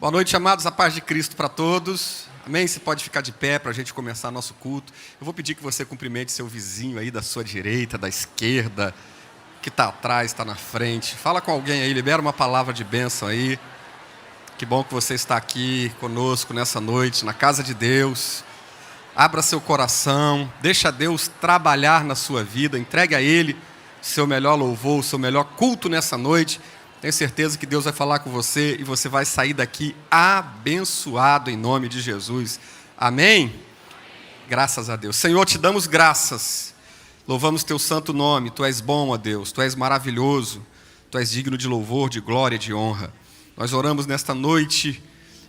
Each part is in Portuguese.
Boa noite, amados, a paz de Cristo para todos. Amém? Você pode ficar de pé para a gente começar nosso culto. Eu vou pedir que você cumprimente seu vizinho aí da sua direita, da esquerda, que está atrás, está na frente. Fala com alguém aí, libera uma palavra de bênção aí. Que bom que você está aqui conosco nessa noite, na casa de Deus. Abra seu coração, deixa Deus trabalhar na sua vida, entregue a Ele seu melhor louvor, seu melhor culto nessa noite. Tenho certeza que Deus vai falar com você e você vai sair daqui abençoado em nome de Jesus. Amém? Graças a Deus. Senhor, te damos graças. Louvamos teu santo nome. Tu és bom, ó Deus. Tu és maravilhoso. Tu és digno de louvor, de glória, de honra. Nós oramos nesta noite,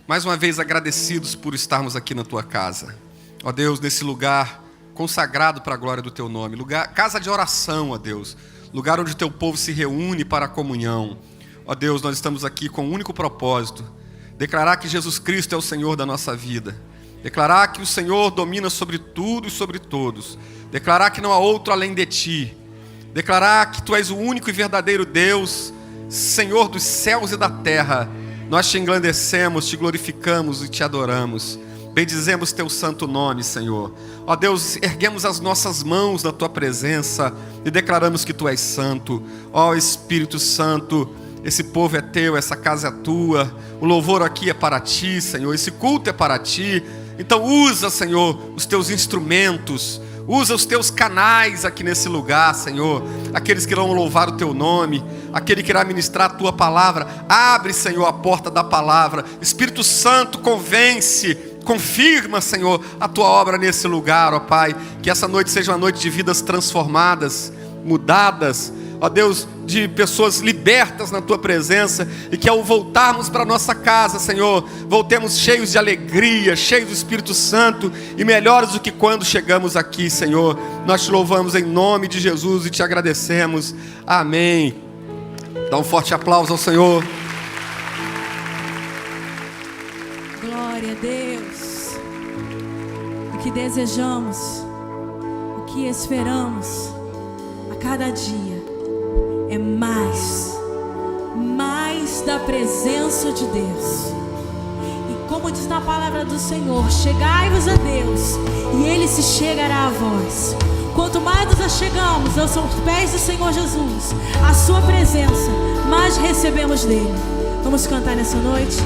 mais uma vez agradecidos por estarmos aqui na tua casa. Ó Deus, nesse lugar consagrado para a glória do teu nome. Casa de oração, ó Deus. Lugar onde o teu povo se reúne para a comunhão. Ó Deus, nós estamos aqui com um único propósito: declarar que Jesus Cristo é o Senhor da nossa vida, declarar que o Senhor domina sobre tudo e sobre todos, declarar que não há outro além de Ti, declarar que Tu és o único e verdadeiro Deus, Senhor dos céus e da terra. Nós Te engrandecemos, Te glorificamos e Te adoramos. Bendizemos Teu santo nome, Senhor. Ó Deus, erguemos as nossas mãos na Tua presença e declaramos que Tu és santo. Ó Espírito Santo, esse povo é Teu, essa casa é Tua, o louvor aqui é para Ti, Senhor, esse culto é para Ti. Então usa, Senhor, os Teus instrumentos, usa os Teus canais aqui nesse lugar, Senhor. Aqueles que irão louvar o Teu nome, aquele que irá ministrar a Tua palavra. Abre, Senhor, a porta da palavra. Espírito Santo, convence, confirma, Senhor, a Tua obra nesse lugar, ó Pai. Que essa noite seja uma noite de vidas transformadas, mudadas, ó Deus, de pessoas libertas na Tua presença. E que ao voltarmos para a nossa casa, Senhor, voltemos cheios de alegria, cheios do Espírito Santo e melhores do que quando chegamos aqui, Senhor. Nós Te louvamos em nome de Jesus e Te agradecemos. Amém. Dá um forte aplauso ao Senhor. Glória a Deus. O que desejamos, o que esperamos a cada dia é mais da presença de Deus. E como diz na palavra do Senhor, chegai-vos a Deus e Ele se chegará a vós. Quanto mais nos achegamos aos pés do Senhor Jesus, a sua presença, mais recebemos dele. Vamos cantar nessa noite?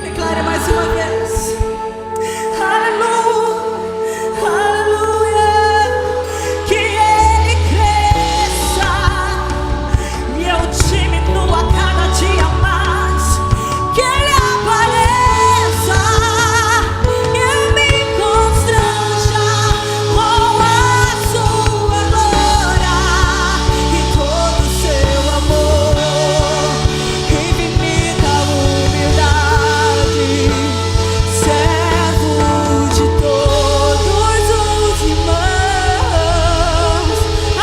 Declare mais uma vez. Aleluia, aleluia. Que Ele cresça e eu diminua cada dia mais. Que Ele apareça e me constranja com a sua glória e todo o seu amor. Infinita humildade, servo de todos os irmãos.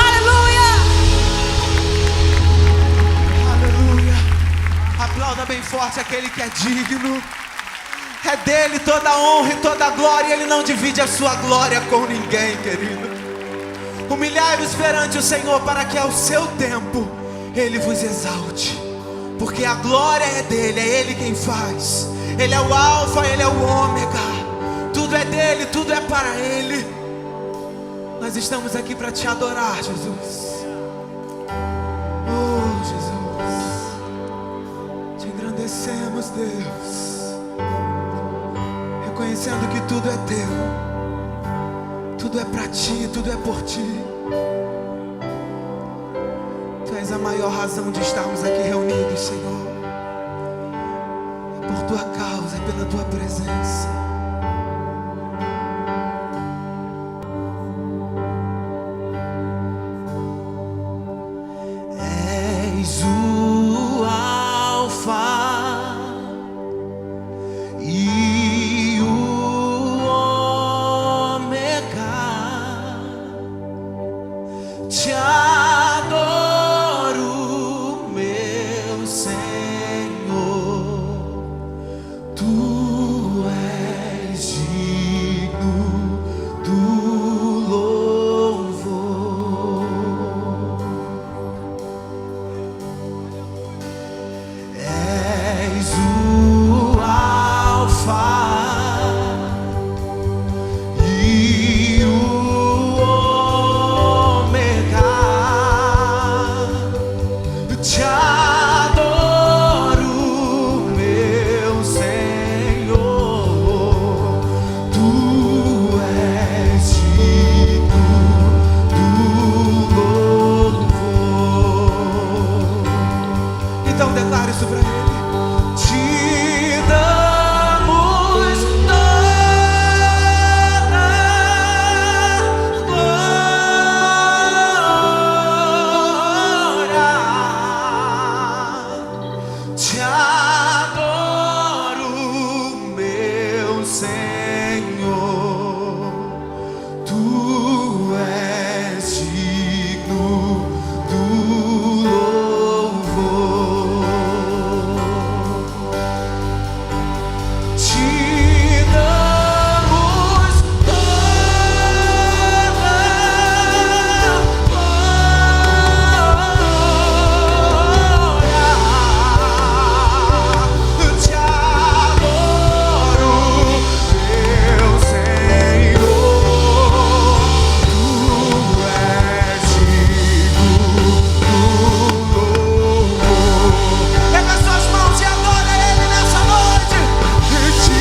Aleluia! Aleluia. Aplauda bem forte aquele que é digno. É dele toda a honra e toda a glória. Ele não divide a sua glória com ninguém, querido. Humilhai-vos perante o Senhor para que ao seu tempo Ele vos exalte. Porque a glória é dele, é Ele quem faz. Ele é o alfa, Ele é o ômega. Tudo é dele, tudo é para Ele. Nós estamos aqui para te adorar, Jesus. Oh, Jesus, te engrandecemos, Deus, reconhecendo que tudo é teu, tudo é para ti, tudo é por ti. Tu és a maior razão de estarmos aqui reunidos, Senhor. É por tua causa, é pela tua presença. És o Alfa e o Ômega. Te adoro, meu Senhor. Tu és digno do louvor. És o Alfa e o Ômega. Te adoro, meu Senhor. Tu és digno do louvor. Então declare isso para Ele. Te damos toda glória. Te adoro, meu Senhor. Tu és digno do louvor. Te damos toda glória. Te adoro, meu Senhor. Tu és digno do louvor. Pega suas mãos e adora Ele nessa noite. Te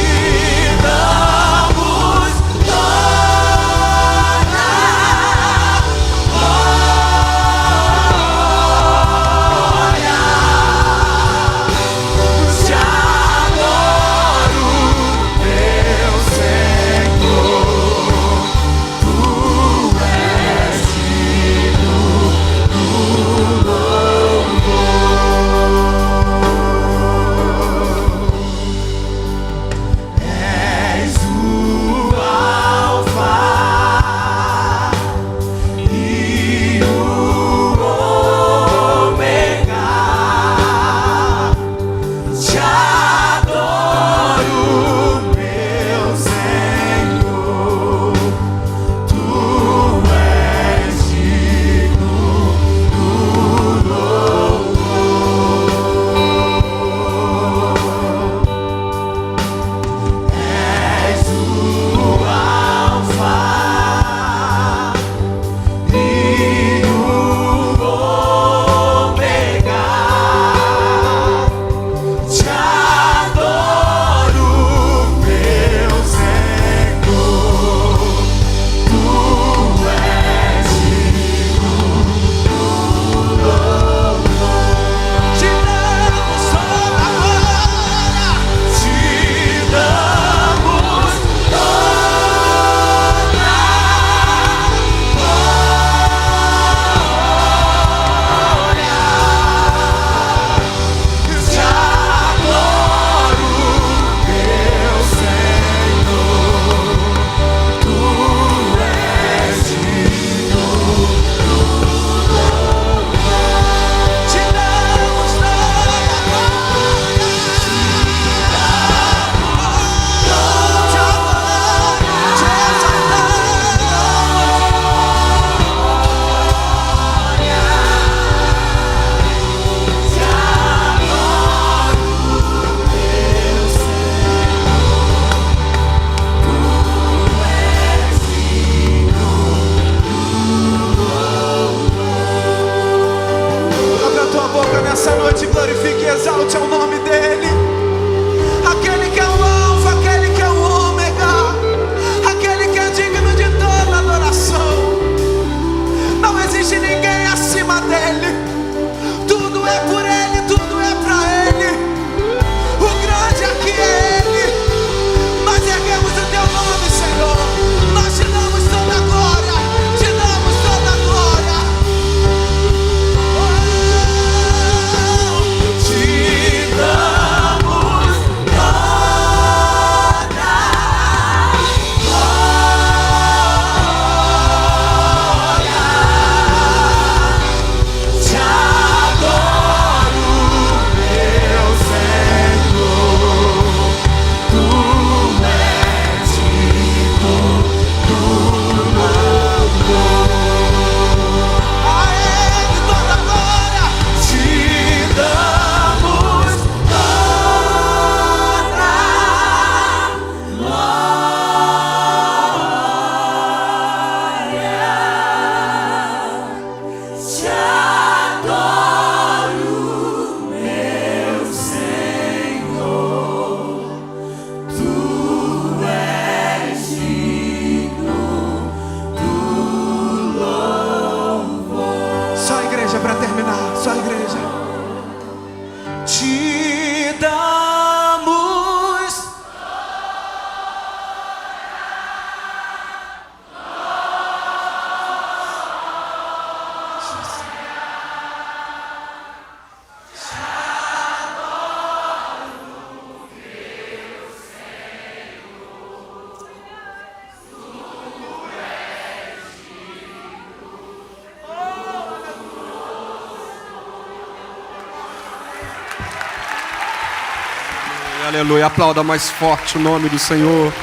Aleluia. Aplauda mais forte o nome do Senhor.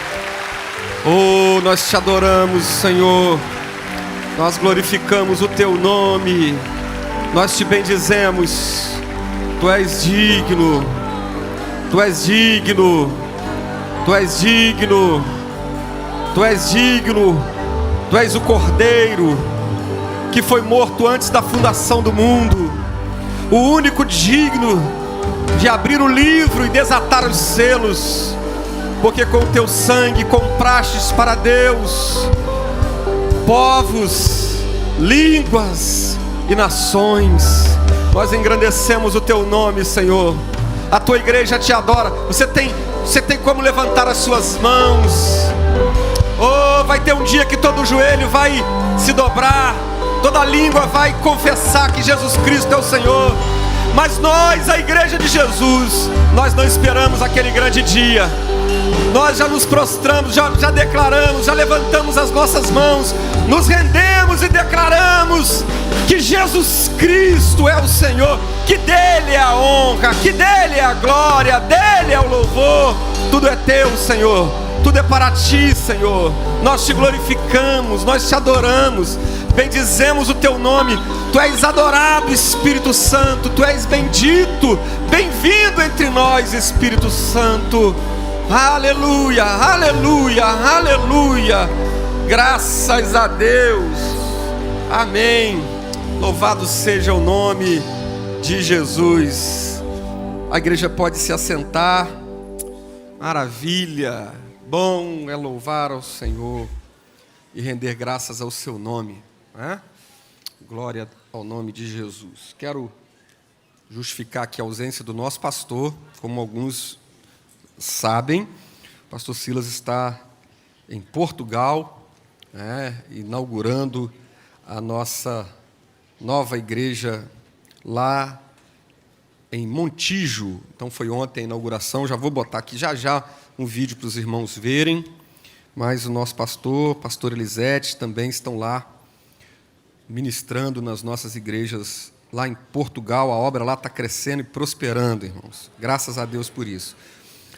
Oh, nós te adoramos, Senhor. Nós glorificamos o teu nome. Nós te bendizemos. Tu és digno. Tu és digno. Tu és digno. Tu és digno. Tu és o Cordeiro que foi morto antes da fundação do mundo. O único digno de abrir o livro e desatar os selos. Porque com o teu sangue comprastes para Deus povos, línguas e nações. Nós engrandecemos o teu nome, Senhor. A tua igreja te adora. Você tem como levantar as suas mãos. Oh, vai ter um dia que todo joelho vai se dobrar, toda língua vai confessar que Jesus Cristo é o Senhor. Mas nós, a igreja de Jesus, nós não esperamos aquele grande dia. Nós já nos prostramos, já declaramos, já levantamos as nossas mãos, nos rendemos e declaramos que Jesus Cristo é o Senhor, que dele é a honra, que dele é a glória, dele é o louvor. Tudo é teu, Senhor, tudo é para ti, Senhor. Nós te glorificamos, nós te adoramos, bendizemos o teu nome. Tu és adorado, Espírito Santo, tu és bendito, bem-vindo entre nós, Espírito Santo. Aleluia, aleluia, aleluia. Graças a Deus. Amém. Louvado seja o nome de Jesus. A igreja pode se assentar. Maravilha. Bom é louvar ao Senhor e render graças ao seu nome, né? Glória ao nome de Jesus. Quero justificar aqui a ausência do nosso pastor. Como alguns sabem, o pastor Silas está em Portugal, né, inaugurando a nossa nova igreja lá em Montijo. Então foi ontem a inauguração. Já vou botar aqui já um vídeo para os irmãos verem. Mas o nosso pastor Elisete, também estão lá ministrando nas nossas igrejas lá em Portugal. A obra lá está crescendo e prosperando, irmãos. Graças a Deus por isso.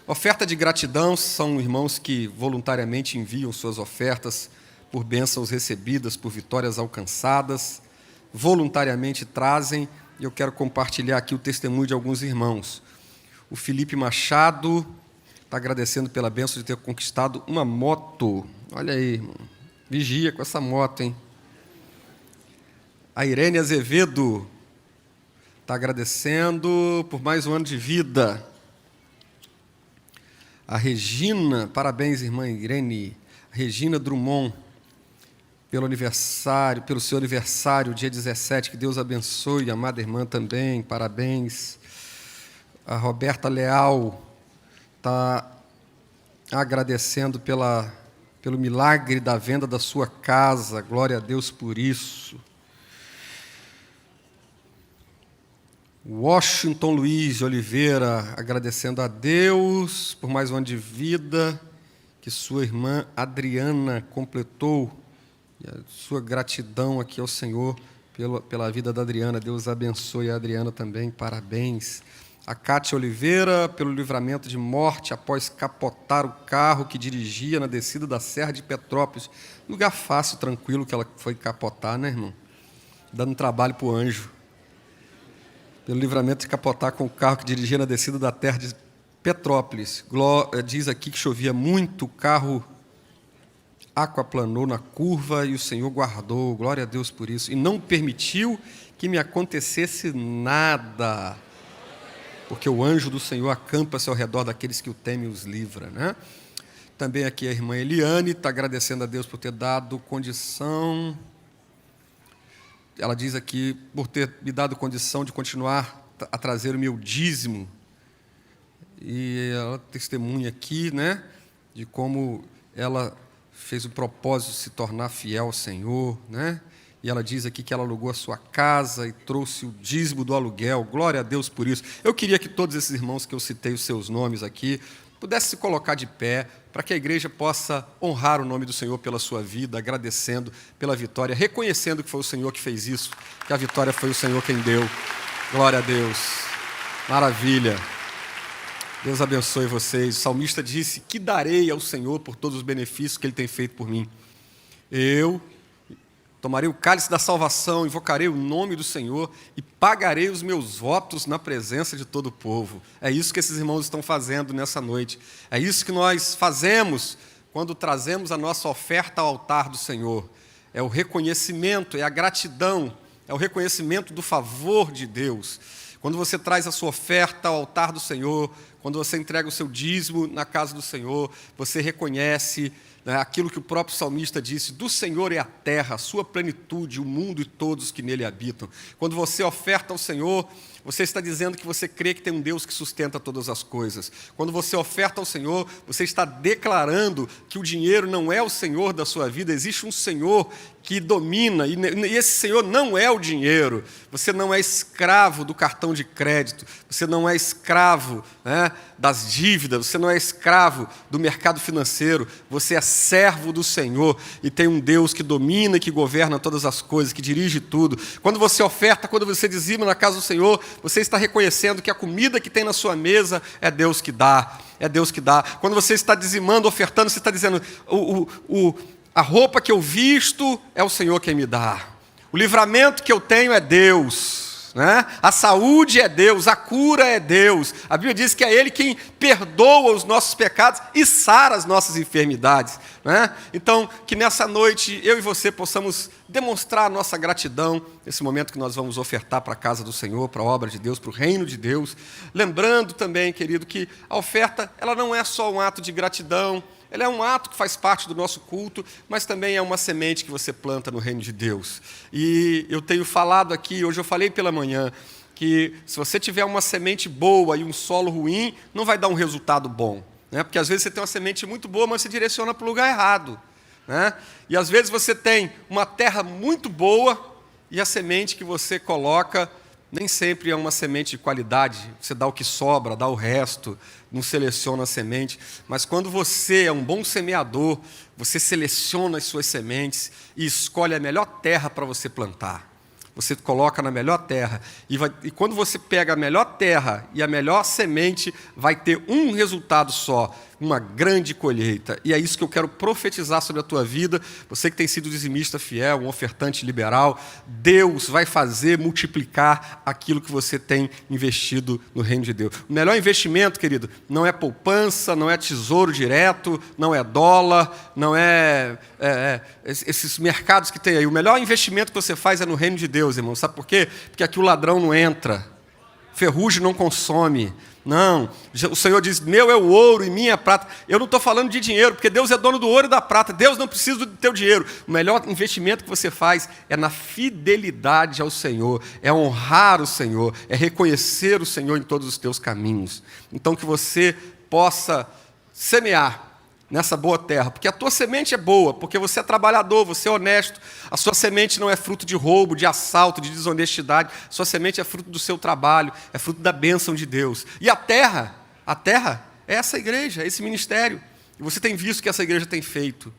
Oferta de gratidão são irmãos que voluntariamente enviam suas ofertas por bênçãos recebidas, por vitórias alcançadas, voluntariamente trazem, e eu quero compartilhar aqui o testemunho de alguns irmãos. O Felipe Machado está agradecendo pela bênção de ter conquistado uma moto. Olha aí, irmão. Vigia com essa moto, hein? A Irene Azevedo está agradecendo por mais um ano de vida. A Regina, parabéns, irmã Irene. Regina Drummond, pelo seu aniversário, dia 17, que Deus abençoe, a amada irmã também, parabéns. A Roberta Leal está agradecendo pelo milagre da venda da sua casa, glória a Deus por isso. Washington Luiz de Oliveira, agradecendo a Deus por mais um ano de vida que sua irmã Adriana completou, e a sua gratidão aqui ao Senhor pela vida da Adriana. Deus abençoe a Adriana também, parabéns. A Cátia Oliveira, pelo livramento de morte após capotar o carro que dirigia na descida da Serra de Petrópolis. Lugar fácil, tranquilo que ela foi capotar, né, irmão? Dando trabalho para o anjo. Pelo livramento de capotar com o carro que dirigia na descida da terra de Petrópolis. Diz aqui que chovia muito, o carro aquaplanou na curva e o Senhor guardou, glória a Deus por isso, e não permitiu que me acontecesse nada, porque o anjo do Senhor acampa-se ao redor daqueles que o temem e os livra, né? Também aqui a irmã Eliane está agradecendo a Deus por ter dado condição. Ela diz aqui, por ter me dado condição de continuar a trazer o meu dízimo. E ela testemunha aqui, né, de como ela fez o propósito de se tornar fiel ao Senhor, né? E ela diz aqui que ela alugou a sua casa e trouxe o dízimo do aluguel. Glória a Deus por isso. Eu queria que todos esses irmãos que eu citei os seus nomes aqui pudessem se colocar de pé para que a igreja possa honrar o nome do Senhor pela sua vida, agradecendo pela vitória, reconhecendo que foi o Senhor que fez isso, que a vitória foi o Senhor quem deu. Glória a Deus. Maravilha. Deus abençoe vocês. O salmista disse: que darei ao Senhor por todos os benefícios que Ele tem feito por mim? Eu tomarei o cálice da salvação, invocarei o nome do Senhor e pagarei os meus votos na presença de todo o povo. É isso que esses irmãos estão fazendo nessa noite. É isso que nós fazemos quando trazemos a nossa oferta ao altar do Senhor. É o reconhecimento, é a gratidão, é o reconhecimento do favor de Deus. Quando você traz a sua oferta ao altar do Senhor, quando você entrega o seu dízimo na casa do Senhor, você reconhece, né, aquilo que o próprio salmista disse: do Senhor é a terra, a sua plenitude, o mundo e todos que nele habitam. Quando você oferta ao Senhor, você está dizendo que você crê que tem um Deus que sustenta todas as coisas. Quando você oferta ao Senhor, você está declarando que o dinheiro não é o Senhor da sua vida, existe um Senhor que domina, e esse Senhor não é o dinheiro. Você não é escravo do cartão de crédito, você não é escravo, né, das dívidas, você não é escravo do mercado financeiro, você é servo do Senhor e tem um Deus que domina e que governa todas as coisas, que dirige tudo. Quando você oferta, quando você dizima na casa do Senhor, você está reconhecendo que a comida que tem na sua mesa é Deus que dá, é Deus que dá. Quando você está dizimando, ofertando, você está dizendo: a roupa que eu visto é o Senhor quem me dá. O livramento que eu tenho é Deus, né? A saúde é Deus, a cura é Deus. A Bíblia diz que é Ele quem perdoa os nossos pecados e sara as nossas enfermidades, né? Então, que nessa noite eu e você possamos demonstrar a nossa gratidão nesse momento que nós vamos ofertar para a casa do Senhor, para a obra de Deus, para o reino de Deus. Lembrando também, querido, que a oferta ela não é só um ato de gratidão. Ela é um ato que faz parte do nosso culto, mas também é uma semente que você planta no reino de Deus. E eu tenho falado aqui, hoje eu falei pela manhã, que se você tiver uma semente boa e um solo ruim, não vai dar um resultado bom, né? Porque às vezes você tem uma semente muito boa, mas você direciona para o lugar errado, né? E às vezes você tem uma terra muito boa e a semente que você coloca nem sempre é uma semente de qualidade. Você dá o que sobra, dá o resto, não seleciona a semente. Mas quando você é um bom semeador, você seleciona as suas sementes e escolhe a melhor terra para você plantar. Você coloca na melhor terra. E quando você pega a melhor terra e a melhor semente, vai ter um resultado só: uma grande colheita. E é isso que eu quero profetizar sobre a tua vida. Você que tem sido dizimista fiel, um ofertante liberal, Deus vai fazer multiplicar aquilo que você tem investido no reino de Deus. O melhor investimento, querido, não é poupança, não é tesouro direto, não é dólar, não é esses mercados que tem aí. O melhor investimento que você faz é no reino de Deus, irmão. Sabe por quê? Porque aqui o ladrão não entra, ferrugem não consome. Não, o Senhor diz: meu é o ouro e minha é a prata. Eu não estou falando de dinheiro, porque Deus é dono do ouro e da prata. Deus não precisa do teu dinheiro. O melhor investimento que você faz é na fidelidade ao Senhor, é honrar o Senhor, é reconhecer o Senhor em todos os teus caminhos. Então que você possa semear nessa boa terra, porque a tua semente é boa, porque você é trabalhador, você é honesto. A sua semente não é fruto de roubo, de assalto, de desonestidade. A sua semente é fruto do seu trabalho, é fruto da bênção de Deus. E a terra é essa igreja, é esse ministério. E você tem visto o que essa igreja tem feito,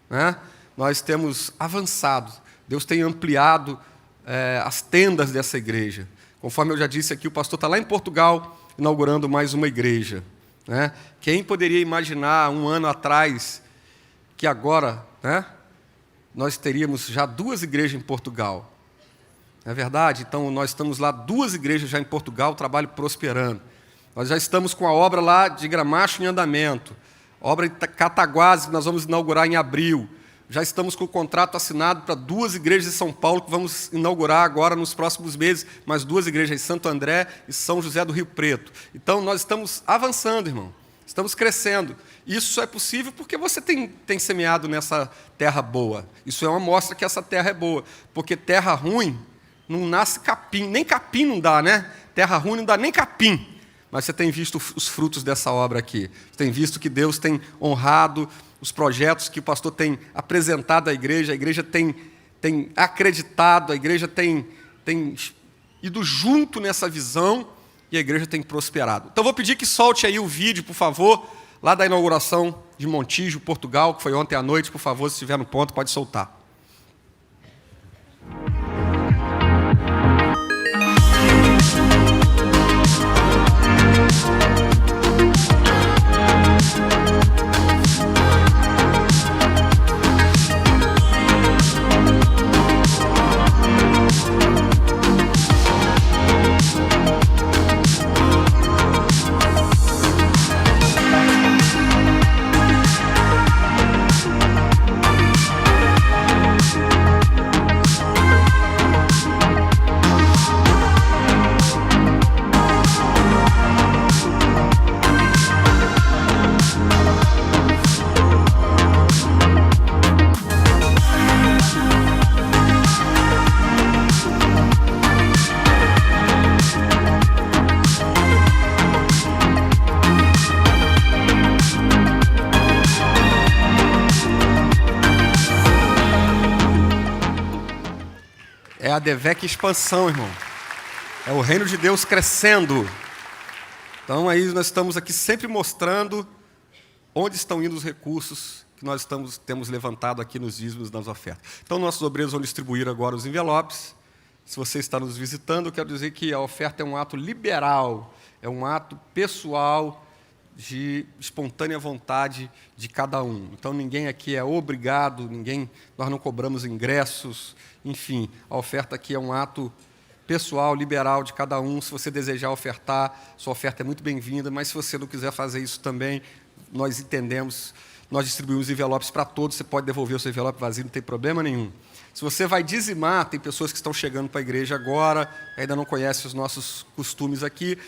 né? Nós temos avançado, Deus tem ampliado as tendas dessa igreja. Conforme eu já disse aqui, o pastor está lá em Portugal, inaugurando mais uma igreja, né? Quem poderia imaginar um ano atrás que agora, né, nós teríamos já 2 igrejas em Portugal? Não é verdade? Então, nós estamos lá, 2 igrejas já em Portugal, o trabalho prosperando. Nós já estamos com a obra lá de Gramacho em andamento, obra em Cataguases, que nós vamos inaugurar em abril. Já estamos com o contrato assinado para 2 igrejas em São Paulo, que vamos inaugurar agora nos próximos meses, mais 2 igrejas em Santo André e São José do Rio Preto. Então, nós estamos avançando, irmão. Estamos crescendo. Isso só é possível porque você tem semeado nessa terra boa. Isso é uma mostra que essa terra é boa. Porque terra ruim não nasce capim. Nem capim não dá, né? Terra ruim não dá nem capim. Mas você tem visto os frutos dessa obra aqui. Você tem visto que Deus tem honrado os projetos que o pastor tem apresentado à igreja. A igreja tem acreditado, a igreja tem ido junto nessa visão. E a igreja tem prosperado. Então, vou pedir que solte aí o vídeo, por favor, lá da inauguração de Montijo, Portugal, que foi ontem à noite. Por favor, se estiver no ponto, pode soltar. a Devec expansão, irmão. É o reino de Deus crescendo. Então aí nós estamos aqui sempre mostrando onde estão indo os recursos que nós temos levantado aqui nos dízimos das ofertas. Então nossos obreiros vão distribuir agora os envelopes. Se você está nos visitando, eu quero dizer que a oferta é um ato liberal, é um ato pessoal, de espontânea vontade de cada um. Então ninguém aqui é obrigado, nós não cobramos ingressos, enfim, a oferta aqui é um ato pessoal, liberal de cada um. Se você desejar ofertar, sua oferta é muito bem-vinda, mas se você não quiser fazer isso também, nós entendemos, nós distribuímos envelopes para todos, você pode devolver o seu envelope vazio, não tem problema nenhum. Se você vai dizimar, tem pessoas que estão chegando para a igreja agora, ainda não conhecem os nossos costumes aqui,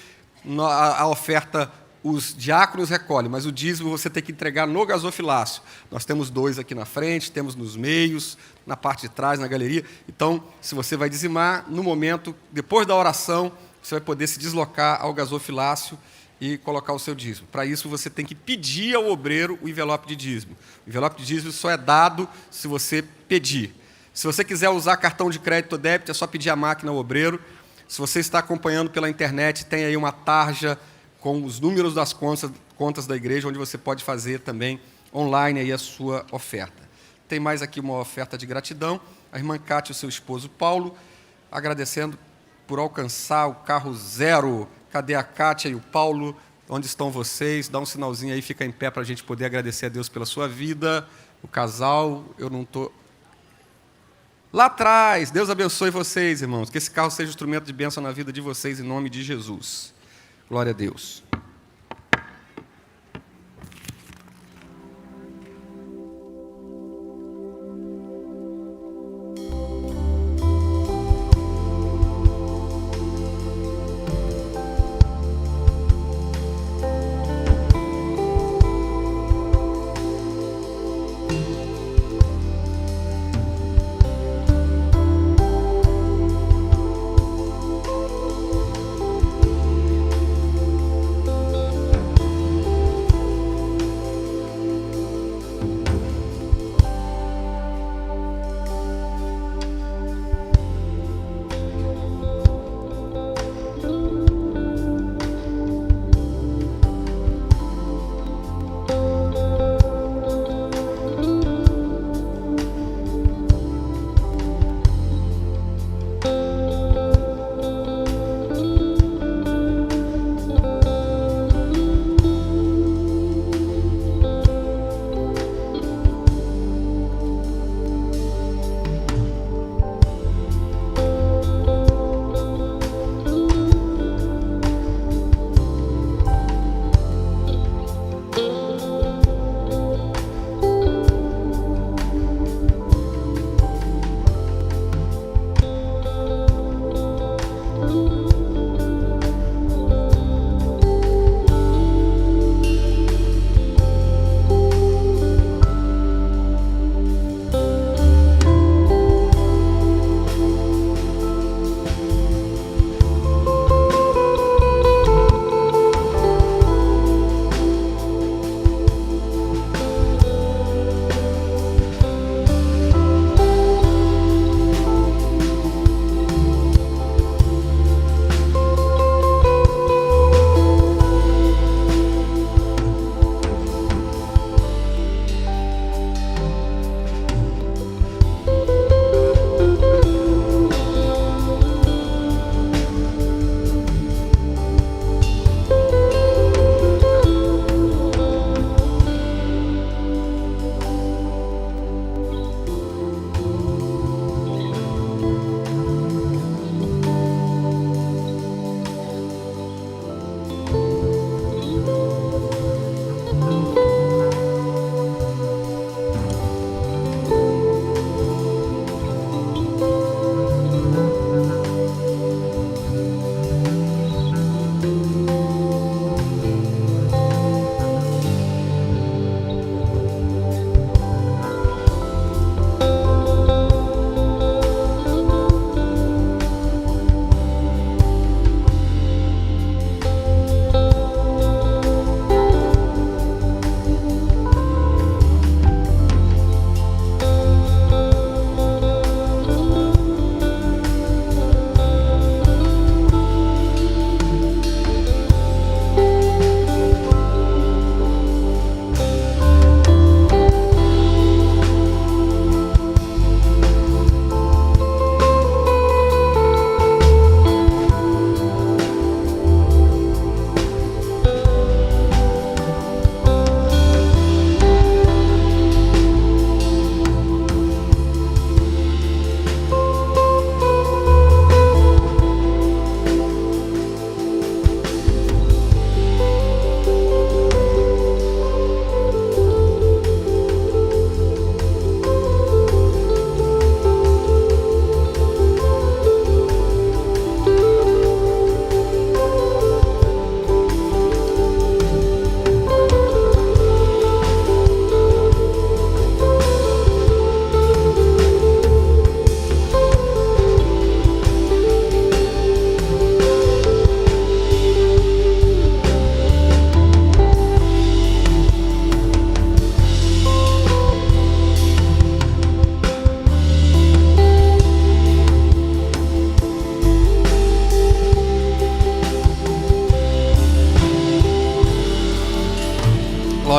a oferta os diáconos recolhem, mas o dízimo você tem que entregar no gasofilácio. Nós temos 2 aqui na frente, temos nos meios, na parte de trás, na galeria. Então, se você vai dizimar, no momento, depois da oração, você vai poder se deslocar ao gasofilácio e colocar o seu dízimo. Para isso, você tem que pedir ao obreiro o envelope de dízimo. O envelope de dízimo só é dado se você pedir. Se você quiser usar cartão de crédito ou débito, é só pedir a máquina ao obreiro. Se você está acompanhando pela internet, tem aí uma tarja com os números das contas da igreja, onde você pode fazer também online aí a sua oferta. Tem mais aqui uma oferta de gratidão. A irmã Cátia e o seu esposo Paulo, agradecendo por alcançar o carro 0. Cadê a Cátia e o Paulo? Onde estão vocês? Dá um sinalzinho aí, fica em pé para a gente poder agradecer a Deus pela sua vida. O casal, eu não estou... Lá atrás, Deus abençoe vocês, irmãos. Que esse carro seja instrumento de bênção na vida de vocês, em nome de Jesus. Glória a Deus.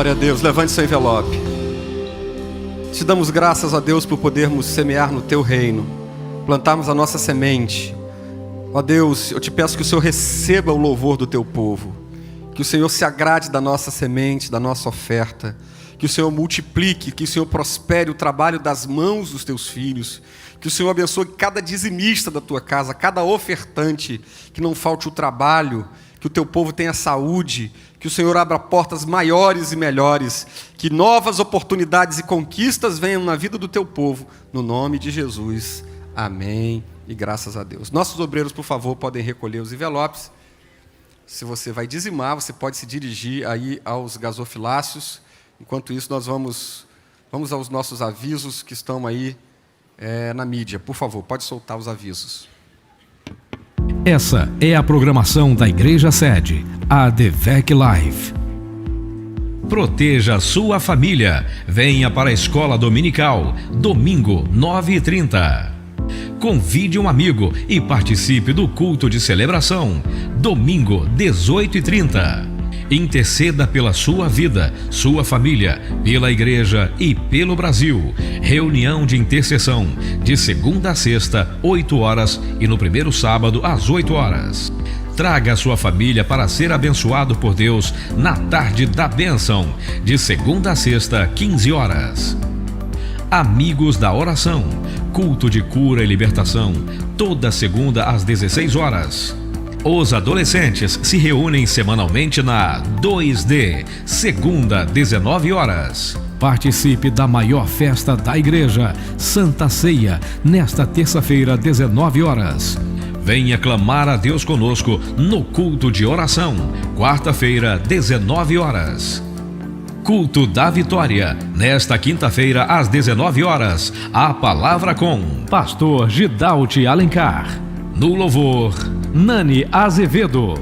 Glória a Deus. Levante seu envelope. Te damos graças a Deus por podermos semear no teu reino, plantarmos a nossa semente. Ó Deus, eu te peço que o Senhor receba o louvor do teu povo, que o Senhor se agrade da nossa semente, da nossa oferta, que o Senhor multiplique, que o Senhor prospere o trabalho das mãos dos teus filhos, que o Senhor abençoe cada dizimista da tua casa, cada ofertante, que não falte o trabalho, que o teu povo tenha saúde, que o Senhor abra portas maiores e melhores, que novas oportunidades e conquistas venham na vida do teu povo, no nome de Jesus. Amém e graças a Deus. Nossos obreiros, por favor, podem recolher os envelopes. Se você vai dizimar, você pode se dirigir aí aos gasofilácios. Enquanto isso, nós vamos aos nossos avisos que estão aí na mídia. Por favor, pode soltar os avisos. Essa é a programação da Igreja Sede, a DVEC Live. Proteja sua família. Venha para a escola dominical, domingo, 9h30. Convide um amigo e participe do culto de celebração, domingo, 18h30. Interceda pela sua vida, sua família, pela igreja e pelo Brasil. Reunião de intercessão, de segunda a sexta, 8 horas e no primeiro sábado, às 8 horas. Traga a sua família para ser abençoado por Deus na tarde da bênção, de segunda a sexta, 15 horas. Amigos da Oração, culto de cura e libertação, toda segunda às 16 horas. Os adolescentes se reúnem semanalmente na 2D, segunda, 19 horas. Participe da maior festa da igreja, Santa Ceia, nesta terça-feira, 19 horas. Venha clamar a Deus conosco no culto de oração, quarta-feira, 19 horas. Culto da Vitória, nesta quinta-feira, às 19 horas. A palavra com Pastor Gidalti Alencar. No louvor, Nani Azevedo.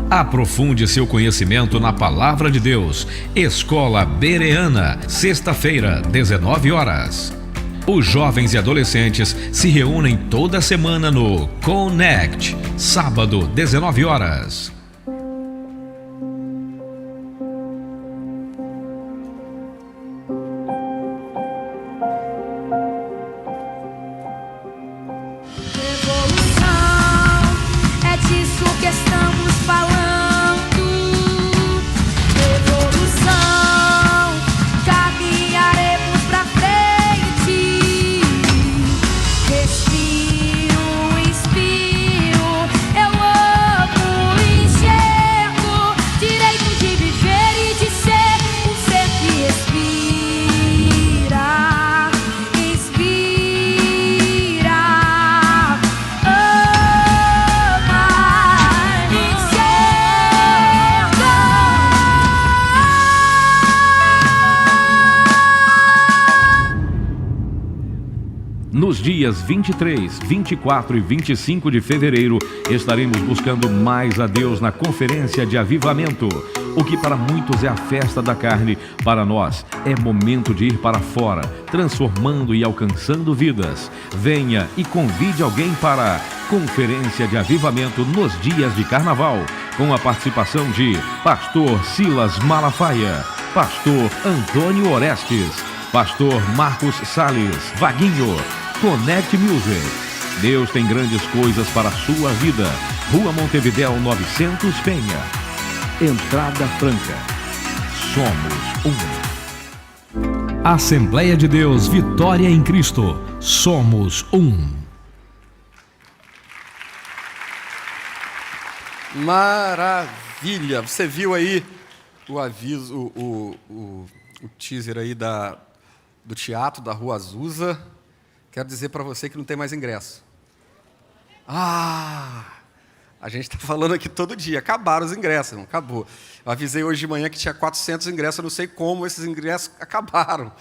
Aprofunde seu conhecimento na Palavra de Deus. Escola Bereana, sexta-feira, 19 horas. Os jovens e adolescentes se reúnem toda semana no Connect, sábado, 19 horas. Nos dias 23, 24 e 25 de fevereiro, estaremos buscando mais a Deus na Conferência de Avivamento. O que para muitos é a festa da carne, para nós é momento de ir para fora, transformando e alcançando vidas. Venha e convide alguém para a Conferência de Avivamento nos dias de Carnaval, com a participação de Pastor Silas Malafaia, Pastor Antônio Orestes, Pastor Marcos Salles, Vaguinho, Connect Music. Deus tem grandes coisas para a sua vida. Rua Montevidéu 900 Penha. Entrada franca. Somos um. Assembleia de Deus, Vitória em Cristo. Somos um. Maravilha! Você viu aí o aviso, o teaser aí do teatro da Rua Azusa. Quero dizer para você que não tem mais ingresso. A gente está falando aqui todo dia. Acabaram os ingressos, não acabou. Eu avisei hoje de manhã que tinha 400 ingressos, eu não sei como esses ingressos acabaram.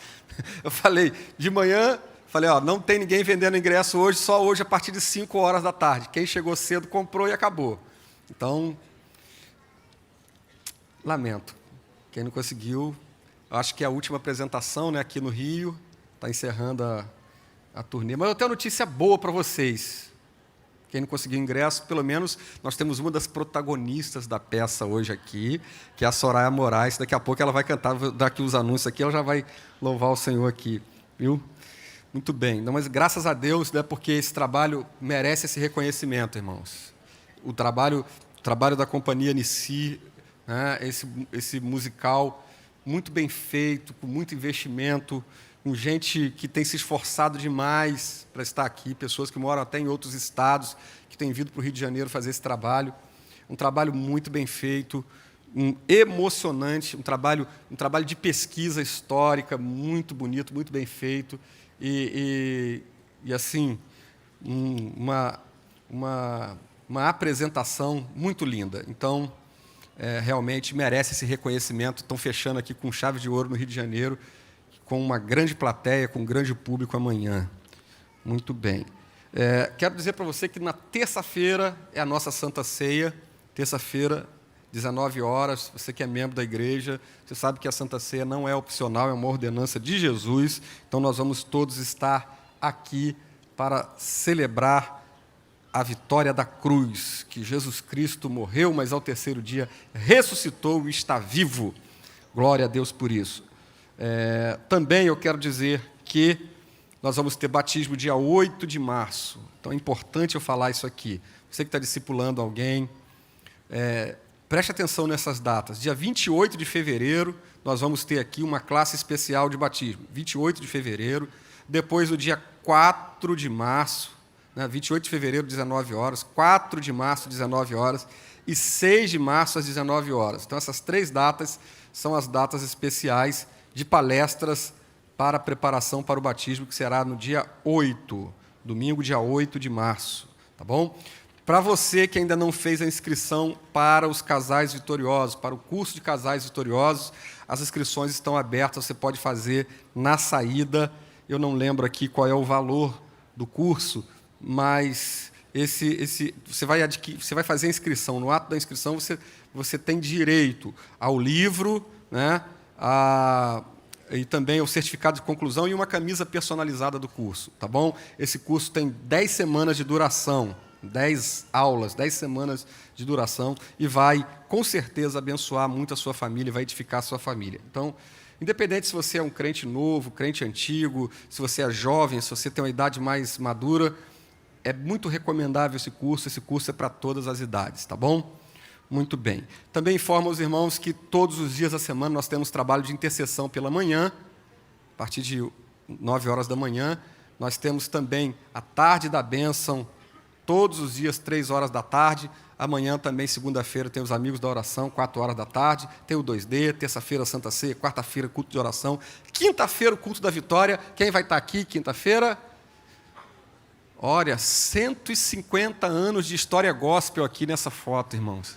Eu falei, de manhã, não tem ninguém vendendo ingresso hoje, só hoje a partir de 5 horas da tarde. Quem chegou cedo comprou e acabou. Então, lamento. Quem não conseguiu, acho que é a última apresentação, né, aqui no Rio, está encerrando a turnê. Mas eu tenho uma notícia boa para vocês. Quem não conseguiu ingresso, pelo menos nós temos uma das protagonistas da peça hoje aqui, que é a Soraya Moraes. Daqui a pouco ela vai cantar, vou dar aqui os anúncios aqui, ela já vai louvar o Senhor aqui, viu? Muito bem. Não, mas graças a Deus, né, porque esse trabalho merece esse reconhecimento, irmãos. O trabalho da Companhia Nissi, né, esse musical muito bem feito, com muito investimento, com gente que tem se esforçado demais para estar aqui, pessoas que moram até em outros estados, que têm vindo para o Rio de Janeiro fazer esse trabalho. Um trabalho muito bem feito, emocionante, um trabalho de pesquisa histórica muito bonito, muito bem feito, e assim, uma apresentação muito linda. Então, realmente merece esse reconhecimento. Estão fechando aqui com chave de ouro no Rio de Janeiro, com uma grande plateia, com um grande público amanhã. Muito bem. Quero dizer para você que na terça-feira é a nossa Santa Ceia. Terça-feira, 19 horas. Você que é membro da igreja, você sabe que a Santa Ceia não é opcional, é uma ordenança de Jesus. Então, nós vamos todos estar aqui para celebrar a vitória da cruz, que Jesus Cristo morreu, mas ao terceiro dia ressuscitou e está vivo. Glória a Deus por isso. Também eu quero dizer que nós vamos ter batismo dia 8 de março. Então é importante eu falar isso aqui. Você que está discipulando alguém, preste atenção nessas datas. Dia 28 de fevereiro, nós vamos ter aqui uma classe especial de batismo. 28 de fevereiro. Depois, o dia 4 de março, 28 de fevereiro, 19 horas. 4 de março, 19 horas. E 6 de março, às 19 horas. Então, essas 3 datas são as datas especiais de palestras para a preparação para o batismo, que será no dia 8, domingo, dia 8 de março. Tá bom? Para você que ainda não fez a inscrição para os casais vitoriosos, para o curso de casais vitoriosos, as inscrições estão abertas, você pode fazer na saída. Eu não lembro aqui qual é o valor do curso, mas você vai fazer a inscrição. No ato da inscrição, você tem direito ao livro, né, e também ao certificado de conclusão e uma camisa personalizada do curso. Tá bom? Esse curso tem 10 semanas de duração. 10 aulas, 10 semanas de duração, e vai, com certeza, abençoar muito a sua família, vai edificar a sua família. Então, independente se você é um crente novo, crente antigo, se você é jovem, se você tem uma idade mais madura, é muito recomendável esse curso é para todas as idades, tá bom? Muito bem. Também informo aos irmãos que todos os dias da semana nós temos trabalho de intercessão pela manhã, a partir de 9 horas da manhã. Nós temos também a tarde da bênção, todos os dias, 3 horas da tarde. Amanhã também, segunda-feira, tem os Amigos da Oração, 4 horas da tarde. Tem o 2D, terça-feira, Santa Ceia, quarta-feira, culto de oração. Quinta-feira, o culto da vitória. Quem vai estar aqui quinta-feira? Olha, 150 anos de história gospel aqui nessa foto, irmãos.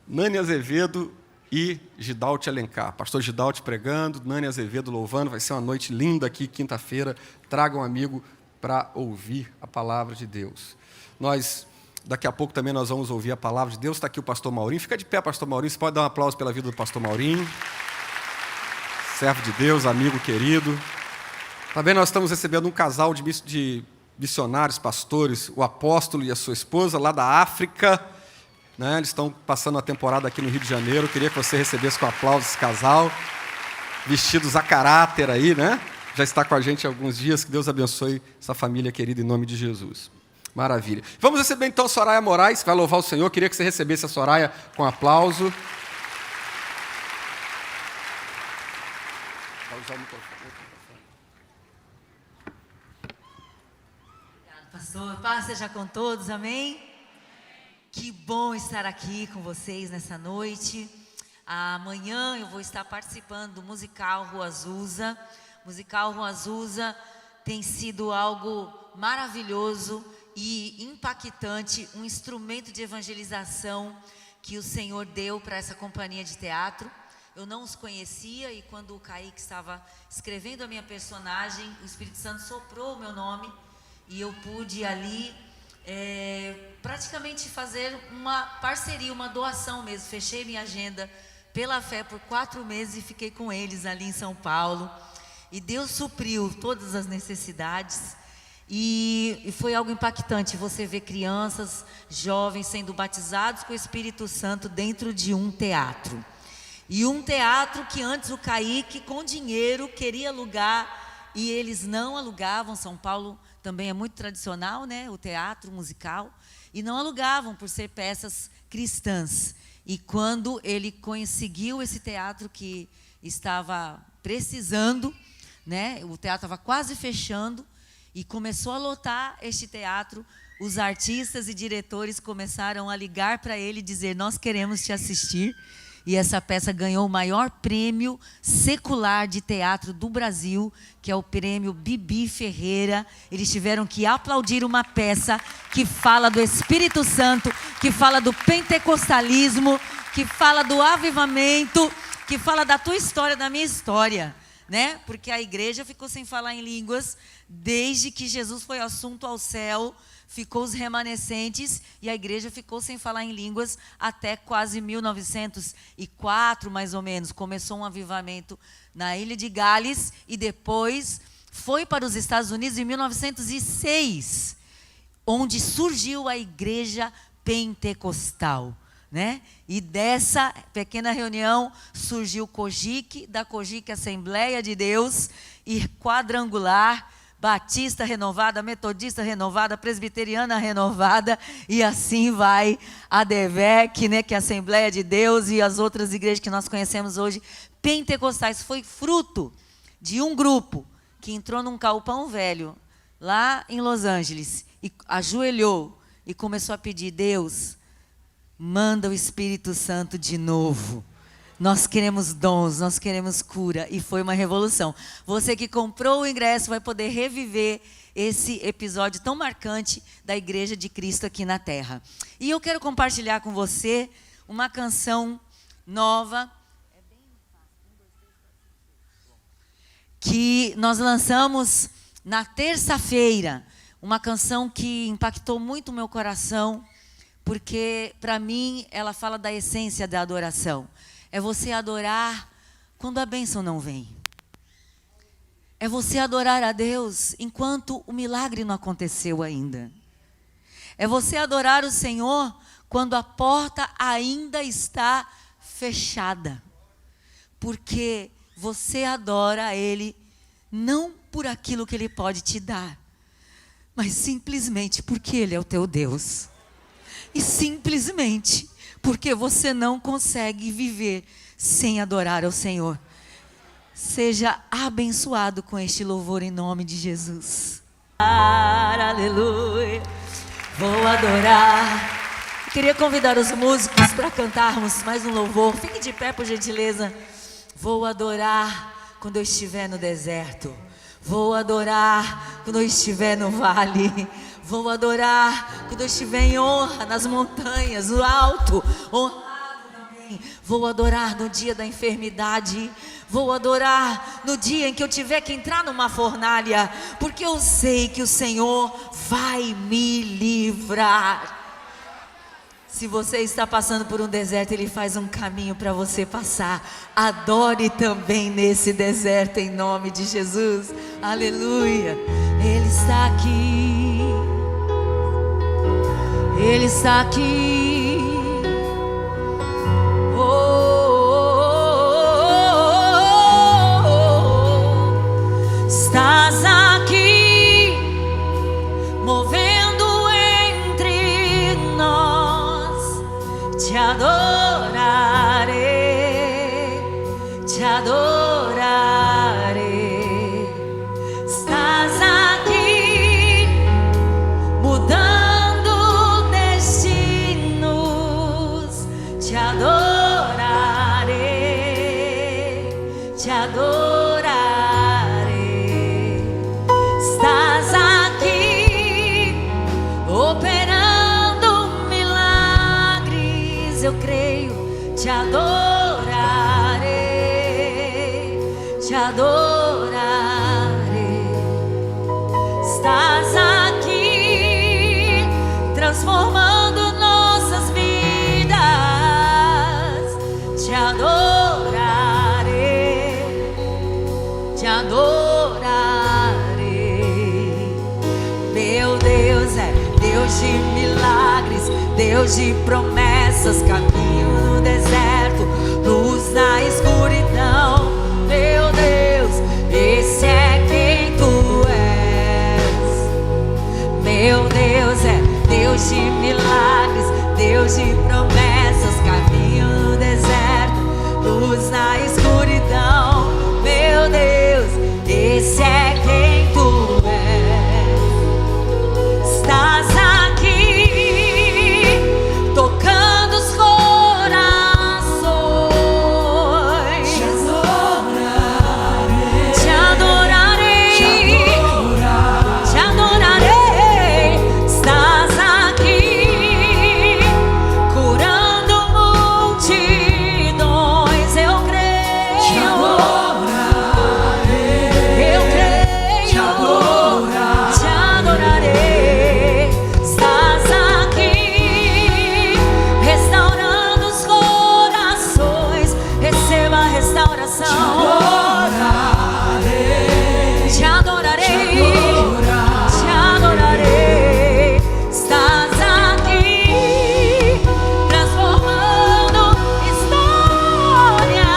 Nani Azevedo e Gidalte Alencar. Pastor Gidalte pregando, Nani Azevedo louvando. Vai ser uma noite linda aqui, quinta-feira. Traga um amigo para ouvir a palavra de Deus. Daqui a pouco também nós vamos ouvir a palavra de Deus. Está aqui o pastor Maurinho. Fica de pé, pastor Maurinho. Você pode dar um aplauso pela vida do pastor Maurinho. Servo de Deus, amigo querido. Também nós estamos recebendo um casal de missionários, pastores, o apóstolo e a sua esposa, lá da África. Né? Eles estão passando a temporada aqui no Rio de Janeiro. Eu queria que você recebesse com aplauso esse casal. Vestidos a caráter aí, né? Já está com a gente há alguns dias. Que Deus abençoe essa família querida em nome de Jesus. Maravilha. Vamos receber então a Soraya Moraes, que vai louvar o Senhor. Eu queria que você recebesse a Soraya com aplauso. Vai usar o microfone. Obrigado, pastor. Paz seja com todos, amém? Que bom estar aqui com vocês nessa noite. Amanhã eu vou estar participando do musical Rua Azusa. O musical Rua Azusa tem sido algo maravilhoso e impactante, um instrumento de evangelização que o Senhor deu para essa companhia de teatro. Eu não os conhecia e quando o Kaique estava escrevendo a minha personagem, o Espírito Santo soprou o meu nome e eu pude ali praticamente fazer uma parceria, uma doação mesmo. Fechei minha agenda pela fé por 4 meses e fiquei com eles ali em São Paulo. E Deus supriu todas as necessidades. E foi algo impactante você ver crianças, jovens sendo batizados com o Espírito Santo dentro de um teatro. E um teatro que antes o Kaique, com dinheiro, queria alugar e eles não alugavam. São Paulo também é muito tradicional, né? O teatro musical. E não alugavam por ser peças cristãs. E quando ele conseguiu esse teatro que estava precisando, né? O teatro estava quase fechando e começou a lotar este teatro. Os artistas e diretores começaram a ligar para ele e dizer: nós queremos te assistir. E essa peça ganhou o maior prêmio secular de teatro do Brasil, que é o prêmio Bibi Ferreira. Eles tiveram que aplaudir uma peça que fala do Espírito Santo, que fala do pentecostalismo, que fala do avivamento, que fala da tua história, da minha história, né? Porque a igreja ficou sem falar em línguas desde que Jesus foi assunto ao céu. Ficou os remanescentes e a igreja ficou sem falar em línguas até quase 1904, mais ou menos. Começou um avivamento na Ilha de Gales e depois foi para os Estados Unidos em 1906, onde surgiu a igreja pentecostal, né? E dessa pequena reunião surgiu COGIC, da COGIC Assembleia de Deus e Quadrangular, Batista renovada, Metodista renovada, Presbiteriana renovada, e assim vai a DEVEC, né, que é a Assembleia de Deus, e as outras igrejas que nós conhecemos hoje, pentecostais. Foi fruto de um grupo que entrou num galpão velho, lá em Los Angeles, e ajoelhou e começou a pedir: Deus, manda o Espírito Santo de novo. Nós queremos dons, nós queremos cura. E foi uma revolução. Você que comprou o ingresso vai poder reviver esse episódio tão marcante da Igreja de Cristo aqui na Terra. E eu quero compartilhar com você uma canção nova que nós lançamos na terça-feira. Uma canção que impactou muito o meu coração, porque para mim ela fala da essência da adoração. É você adorar quando a bênção não vem. É você adorar a Deus enquanto o milagre não aconteceu ainda. É você adorar o Senhor quando a porta ainda está fechada. Porque você adora a Ele não por aquilo que Ele pode te dar, mas simplesmente porque Ele é o teu Deus. E simplesmente porque você não consegue viver sem adorar ao Senhor. Seja abençoado com este louvor em nome de Jesus. Aleluia. Vou adorar. Eu queria convidar os músicos para cantarmos mais um louvor. Fique de pé, por gentileza. Vou adorar quando eu estiver no deserto. Vou adorar quando eu estiver no vale. Vou adorar quando eu estiver em honra, nas montanhas, no alto, honrado também. Vou adorar no dia da enfermidade. Vou adorar no dia em que eu tiver que entrar numa fornalha, porque eu sei que o Senhor vai me livrar. Se você está passando por um deserto, Ele faz um caminho para você passar. Adore também nesse deserto em nome de Jesus. Aleluia. Ele está aqui. Ele está aqui. Oh, oh, oh, oh. Estás aqui, movendo entre nós. Te adorarei, te adorarei. Estás aqui, mudando te adorarei, te adorarei. Estás aqui, operando milagres, eu creio. Te adorarei, te adorarei. Estás aqui, transformando nossas vidas. Te adorarei, te adorarei. de milagres, Deus de promessas, caminho no deserto, luz na escuridão. Meu Deus, esse é quem tu és. Meu Deus é Deus de milagres, Deus de promessas, caminho no deserto, luz na escuridão. Meu Deus, esse é quem tu és. Estás aqui, tocando os corações. Te adorarei, te adorarei. Estás aqui, curando multidões. Eu creio, te adorarei. Eu creio, te adorarei. Estás aqui, restaurando os corações. Receba a restauração. Te adorarei, te adorarei. Estás aqui, transformando histórias.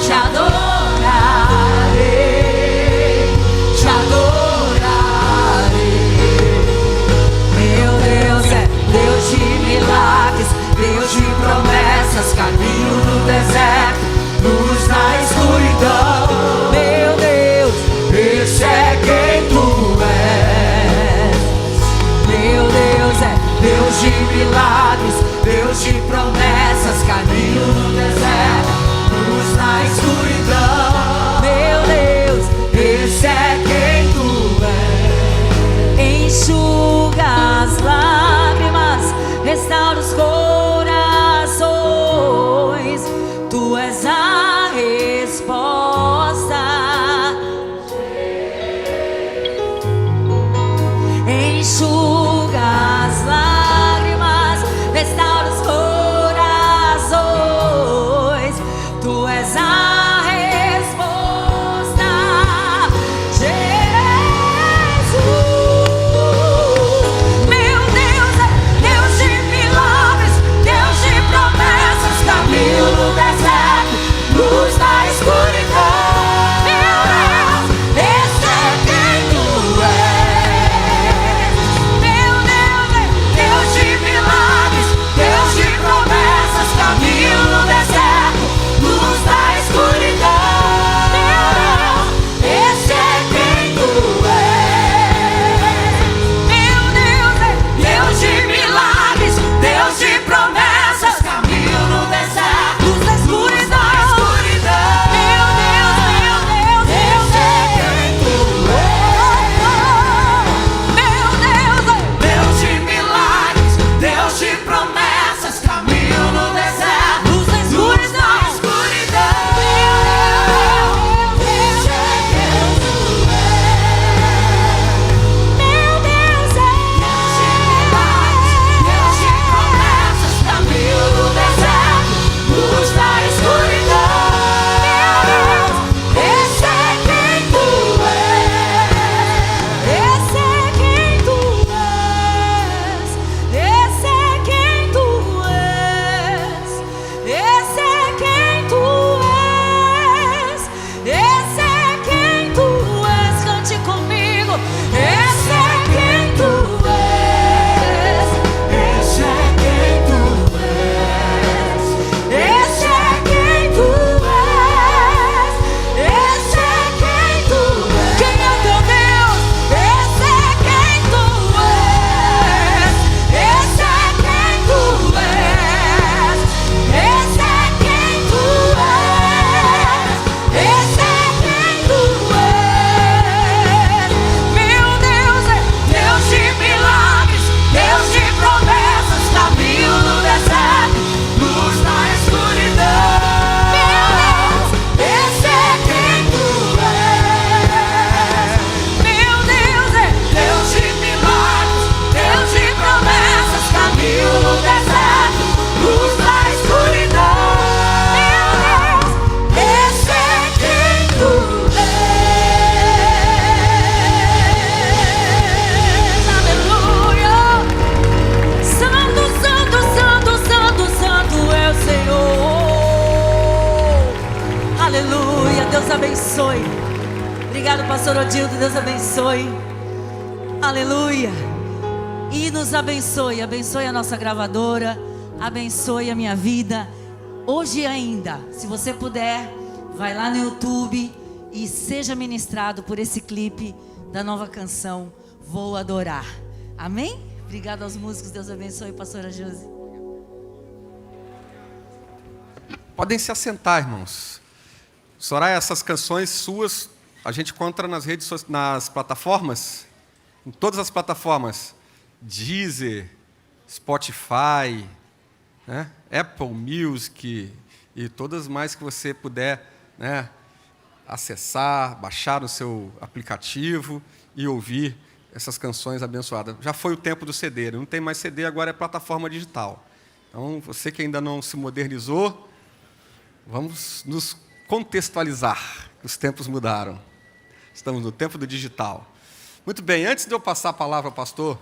Te adorarei, te adorarei. Meu Deus é Deus de milagres, Deus de promessas, caminho no deserto, luz na escuridão. Meu Deus, esse é quem tu és. Meu Deus é Deus de milagres, Deus de promessas, caminho no deserto, luz na escuridão. Meu Deus, esse é quem tu és. Enxuga as lágrimas, restaura os corações. Tu és a resposta. Enxuga as lágrimas, restaura os corações. Tu és a resposta, Jesus. Meu Deus é Deus de milagres, Deus de promessas, caminho no deserto, luz na escuridão. Meu Deus, esse é quem tu és. abençoe. Obrigado, pastor Odildo, Deus abençoe. Aleluia. E nos abençoe, abençoe a nossa gravadora, abençoe a minha vida. Hoje ainda, se você puder, vai lá no YouTube e seja ministrado por esse clipe da nova canção Vou Adorar. Amém? Obrigado aos músicos, Deus abençoe, pastora Josi. Podem se assentar, irmãos. Soraya, essas canções suas a gente encontra nas plataformas, em todas as plataformas, Deezer, Spotify, né? Apple Music e todas mais que você puder, né, acessar, baixar no seu aplicativo e ouvir essas canções abençoadas. Já foi o tempo do CD, não tem mais CD, agora é plataforma digital. Então, você que ainda não se modernizou, vamos nos contextualizar, que os tempos mudaram. Estamos no tempo do digital. Muito bem, antes de eu passar a palavra ao pastor,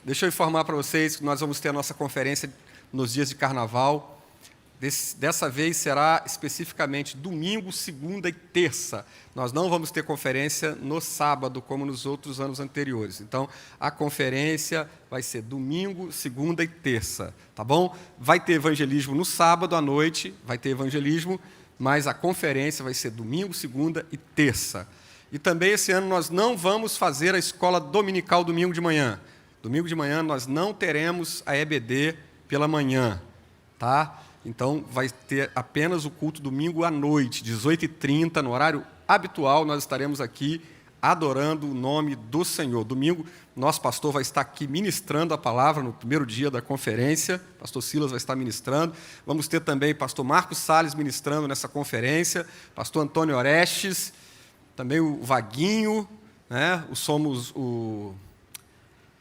deixa eu informar para vocês que nós vamos ter a nossa conferência nos dias de carnaval. Dessa vez será especificamente domingo, segunda e terça. Nós não vamos ter conferência no sábado, como nos outros anos anteriores. Então, a conferência vai ser domingo, segunda e terça, tá bom? Vai ter evangelismo no sábado à noite, vai ter evangelismo, mas a conferência vai ser domingo, segunda e terça. E também esse ano nós não vamos fazer a escola dominical domingo de manhã. Domingo de manhã nós não teremos a EBD pela manhã, tá? Então, vai ter apenas o culto domingo à noite, 18h30, no horário habitual, nós estaremos aqui adorando o nome do Senhor. Domingo, nosso pastor vai estar aqui ministrando a palavra no primeiro dia da conferência, pastor Silas vai estar ministrando. Vamos ter também pastor Marcos Salles ministrando nessa conferência, pastor Antônio Orestes, também o Vaguinho, né? Somos o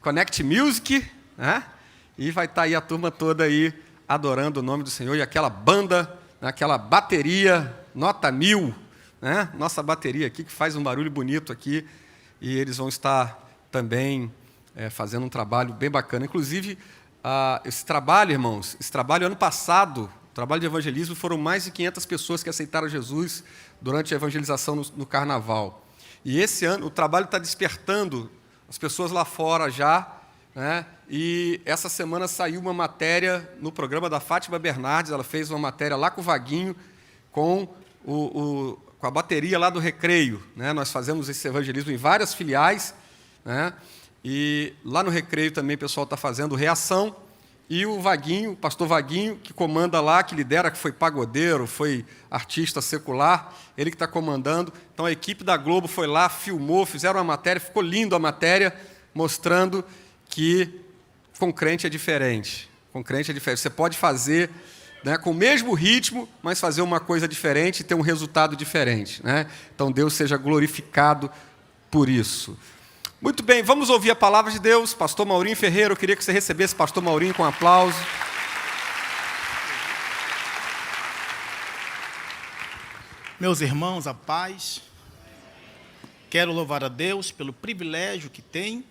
Connect Music, né? E vai estar aí a turma toda aí adorando o nome do Senhor, e aquela banda, né, aquela bateria, nota 1000, né, nossa bateria aqui, que faz um barulho bonito aqui, e eles vão estar também fazendo um trabalho bem bacana. Inclusive, esse trabalho, irmãos, ano passado, o trabalho de evangelismo, foram mais de 500 pessoas que aceitaram Jesus durante a evangelização no carnaval. E esse ano, o trabalho está despertando as pessoas lá fora já, né? E essa semana saiu uma matéria no programa da Fátima Bernardes, ela fez uma matéria lá com o Vaguinho, com a bateria lá do Recreio, né? Nós fazemos esse evangelismo em várias filiais, né? E lá no Recreio também o pessoal está fazendo reação, e o Vaguinho, o pastor Vaguinho, que comanda lá, que lidera, que foi pagodeiro, foi artista secular, ele que está comandando. Então a equipe da Globo foi lá, filmou, fizeram uma matéria, ficou lindo a matéria, mostrando que com crente é diferente. Com crente é diferente. Você pode fazer, né, com o mesmo ritmo, mas fazer uma coisa diferente e ter um resultado diferente, né? Então Deus seja glorificado por isso. Muito bem, vamos ouvir a palavra de Deus. Pastor Maurinho Ferreira, eu queria que você recebesse o pastor Maurinho com um aplauso. Meus irmãos, a paz. Quero louvar a Deus pelo privilégio que tem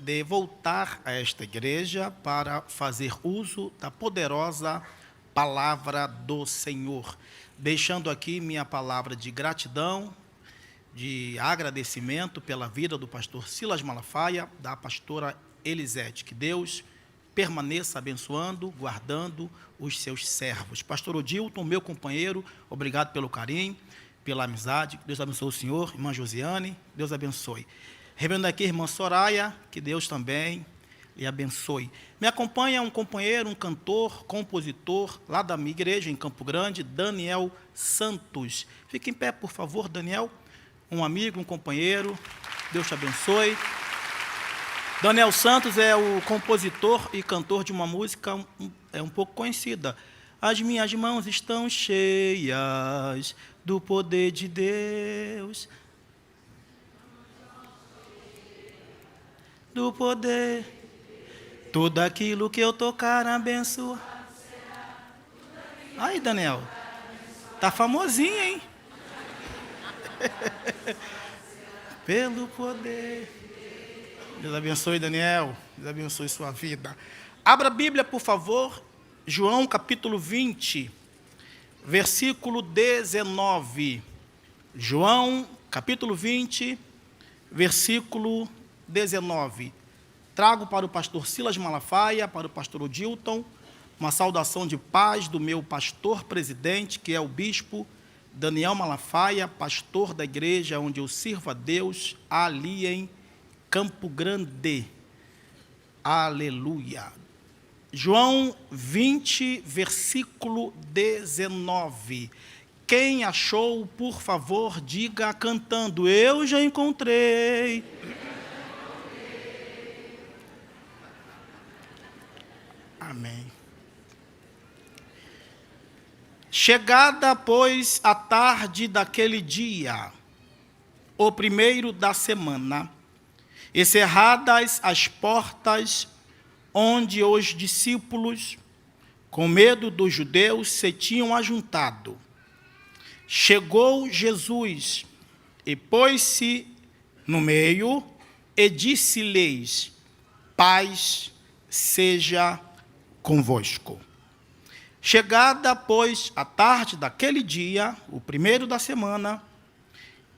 de voltar a esta igreja para fazer uso da poderosa palavra do Senhor. Deixando aqui minha palavra de gratidão, de agradecimento pela vida do pastor Silas Malafaia, da pastora Elisete. Que Deus permaneça abençoando, guardando os seus servos. Pastor Odilton, meu companheiro, obrigado pelo carinho, pela amizade. Deus abençoe o senhor. Irmã Josiane, Deus abençoe. Reverendo aqui, irmã Soraya, que Deus também lhe abençoe. Me acompanha um companheiro, um cantor, compositor, lá da minha igreja, em Campo Grande, Daniel Santos. Fique em pé, por favor, Daniel. Um amigo, um companheiro, Deus te abençoe. Daniel Santos é o compositor e cantor de uma música um pouco conhecida. As minhas mãos estão cheias do poder de Deus. Do poder, tudo aquilo que eu tocar abençoa. Aí, Daniel, tá famosinho, hein? Pelo poder. Deus abençoe, Daniel. Deus abençoe sua vida. Abra a Bíblia, por favor. João capítulo 20, versículo 19. João, capítulo 20, versículo 19. Trago para o pastor Silas Malafaia, para o pastor Odilton, uma saudação de paz do meu pastor presidente, que é o bispo Daniel Malafaia, pastor da igreja onde eu sirvo a Deus, ali em Campo Grande. Aleluia. João 20, versículo 19. Quem achou, por favor, diga cantando: eu já encontrei. Amém. Chegada, pois, a tarde daquele dia, o primeiro da semana, e cerradas as portas onde os discípulos, com medo dos judeus, se tinham ajuntado, chegou Jesus e pôs-se no meio e disse-lhes: paz seja convosco. Chegada, pois, a tarde daquele dia, o primeiro da semana,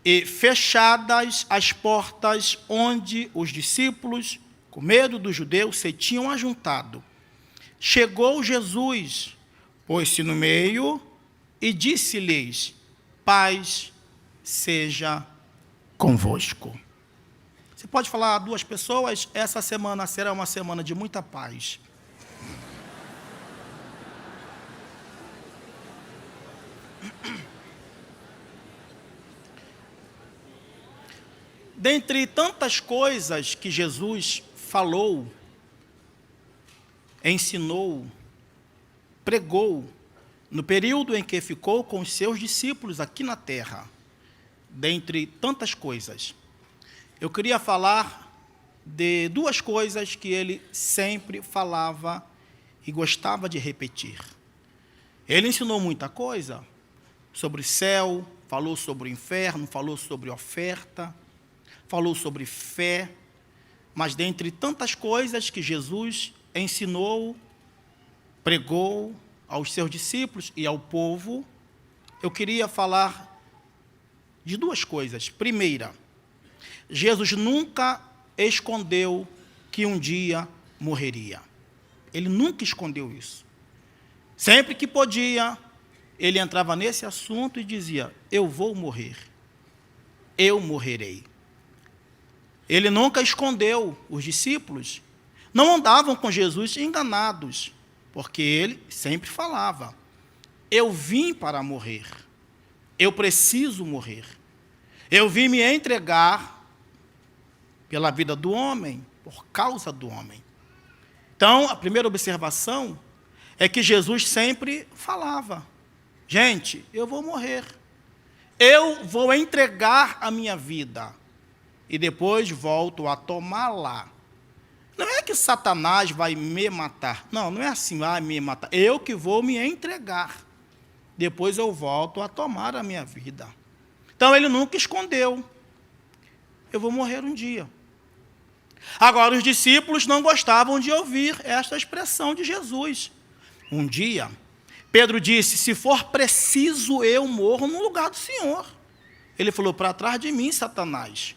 e fechadas as portas onde os discípulos, com medo dos judeus, se tinham ajuntado, chegou Jesus, pôs-se no meio e disse-lhes: paz seja convosco. Você pode falar a duas pessoas: essa semana será uma semana de muita paz. Dentre tantas coisas que Jesus falou, ensinou, pregou, no período em que ficou com os seus discípulos aqui na terra, dentre tantas coisas, eu queria falar de duas coisas que ele sempre falava e gostava de repetir. Ele ensinou muita coisa sobre o céu, falou sobre o inferno, falou sobre oferta, falou sobre fé, mas dentre tantas coisas que Jesus ensinou, pregou aos seus discípulos e ao povo, eu queria falar de duas coisas. Primeira, Jesus nunca escondeu que um dia morreria. Ele nunca escondeu isso. Sempre que podia, ele entrava nesse assunto e dizia: eu vou morrer, eu morrerei. Ele nunca escondeu. Os discípulos não andavam com Jesus enganados, porque ele sempre falava: eu vim para morrer, eu preciso morrer, eu vim me entregar pela vida do homem, por causa do homem. Então, a primeira observação é que Jesus sempre falava: gente, eu vou morrer, eu vou entregar a minha vida e depois volto a tomá-la. Não é que Satanás vai me matar. Não, não é assim, vai me matar. Eu que vou me entregar. Depois eu volto a tomar a minha vida. Então ele nunca escondeu: eu vou morrer um dia. Agora, os discípulos não gostavam de ouvir esta expressão de Jesus. Um dia, Pedro disse: se for preciso, eu morro no lugar do Senhor. Ele falou: para trás de mim, Satanás.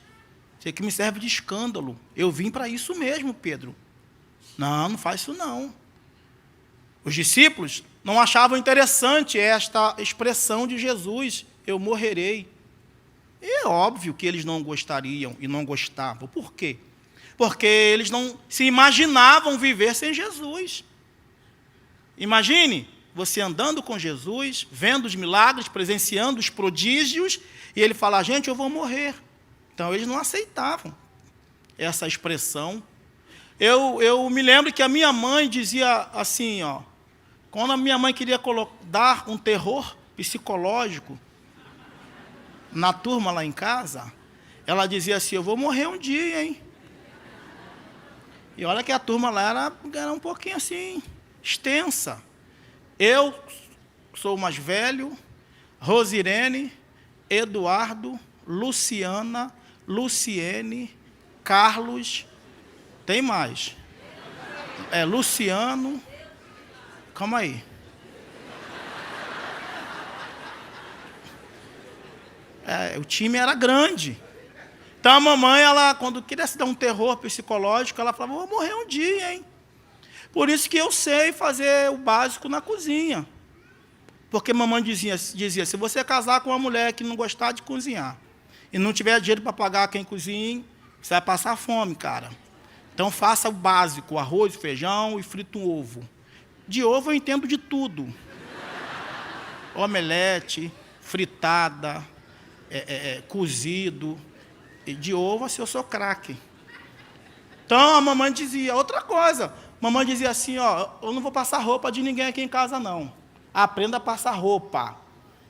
Você que me serve de escândalo. Eu vim para isso mesmo, Pedro. Não, não faz isso não. Os discípulos não achavam interessante esta expressão de Jesus: eu morrerei. E é óbvio que eles não gostariam e não gostavam. Por quê? Porque eles não se imaginavam viver sem Jesus. Imagine você andando com Jesus, vendo os milagres, presenciando os prodígios, e ele falar: gente, eu vou morrer. Então, eles não aceitavam essa expressão. Eu me lembro que a minha mãe dizia assim, quando a minha mãe queria dar um terror psicológico na turma lá em casa, ela dizia assim: eu vou morrer um dia, hein? E olha que a turma lá era um pouquinho assim, extensa. Eu sou o mais velho, Rosirene, Eduardo, Luciana, Luciene, Carlos, tem mais. Luciano, calma aí. O time era grande. Então a mamãe, ela, quando queria se dar um terror psicológico, ela falava, vou morrer um dia, hein? Por isso que eu sei fazer o básico na cozinha. Porque mamãe dizia, se você casar com uma mulher que não gostar de cozinhar e não tiver dinheiro para pagar quem cozinha, você vai passar fome, cara. Então faça o básico, arroz, feijão e frita um ovo. De ovo eu entendo de tudo. Omelete, fritada, cozido. E de ovo, assim, eu sou craque. Então, a mamãe dizia outra coisa. Mamãe dizia assim, ó, eu não vou passar roupa de ninguém aqui em casa, não. Aprenda a passar roupa.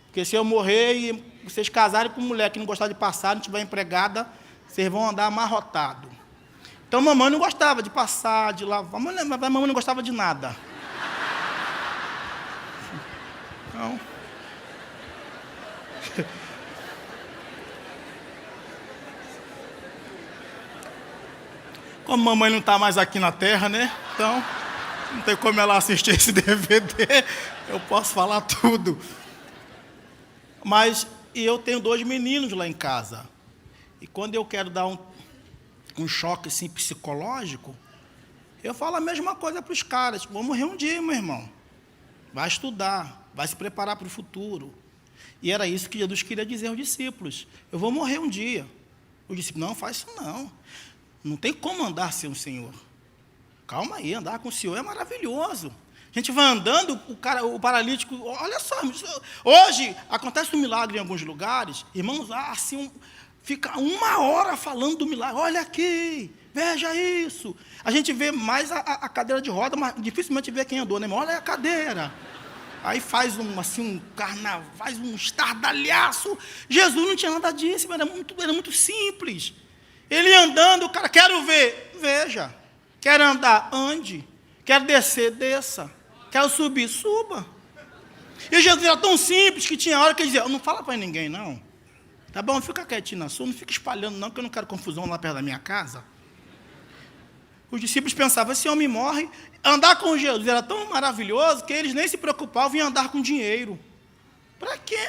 Porque se eu morrer e vocês casarem com mulher que não gostar de passar, não tiver empregada, vocês vão andar amarrotados. Então, mamãe não gostava de passar, de lavar. Mamãe não gostava de nada. Então... Como mamãe não está mais aqui na Terra, né? Então, não tem como ela assistir esse DVD. Eu posso falar tudo. Mas eu tenho 2 meninos lá em casa. E quando eu quero dar um choque assim, psicológico, eu falo a mesma coisa para os caras. Vou morrer um dia, meu irmão. Vai estudar, vai se preparar para o futuro. E era isso que Jesus queria dizer aos discípulos. Eu vou morrer um dia. Os discípulos, não, faz isso não. Não tem como andar sem o Senhor. Calma aí, andar com o Senhor é maravilhoso. A gente vai andando, o paralítico, olha só, hoje acontece um milagre em alguns lugares, irmãos, assim, fica 1 hora falando do milagre, olha aqui, veja isso. A gente vê mais a cadeira de roda, mas dificilmente vê quem andou, né, irmão? Olha a cadeira. Aí faz um carnaval, faz um estardalhaço. Jesus não tinha nada disso, era muito simples. Ele andando, o cara, quero ver, veja. Quero andar, ande. Quero descer, desça. Quero subir, suba. E Jesus era tão simples que tinha hora que ele dizia, não fala para ninguém, não. Tá bom, fica quietinho na sua, não fica espalhando, não, que eu não quero confusão lá perto da minha casa. Os discípulos pensavam, esse homem morre. Andar com Jesus era tão maravilhoso que eles nem se preocupavam em andar com dinheiro. Para quê?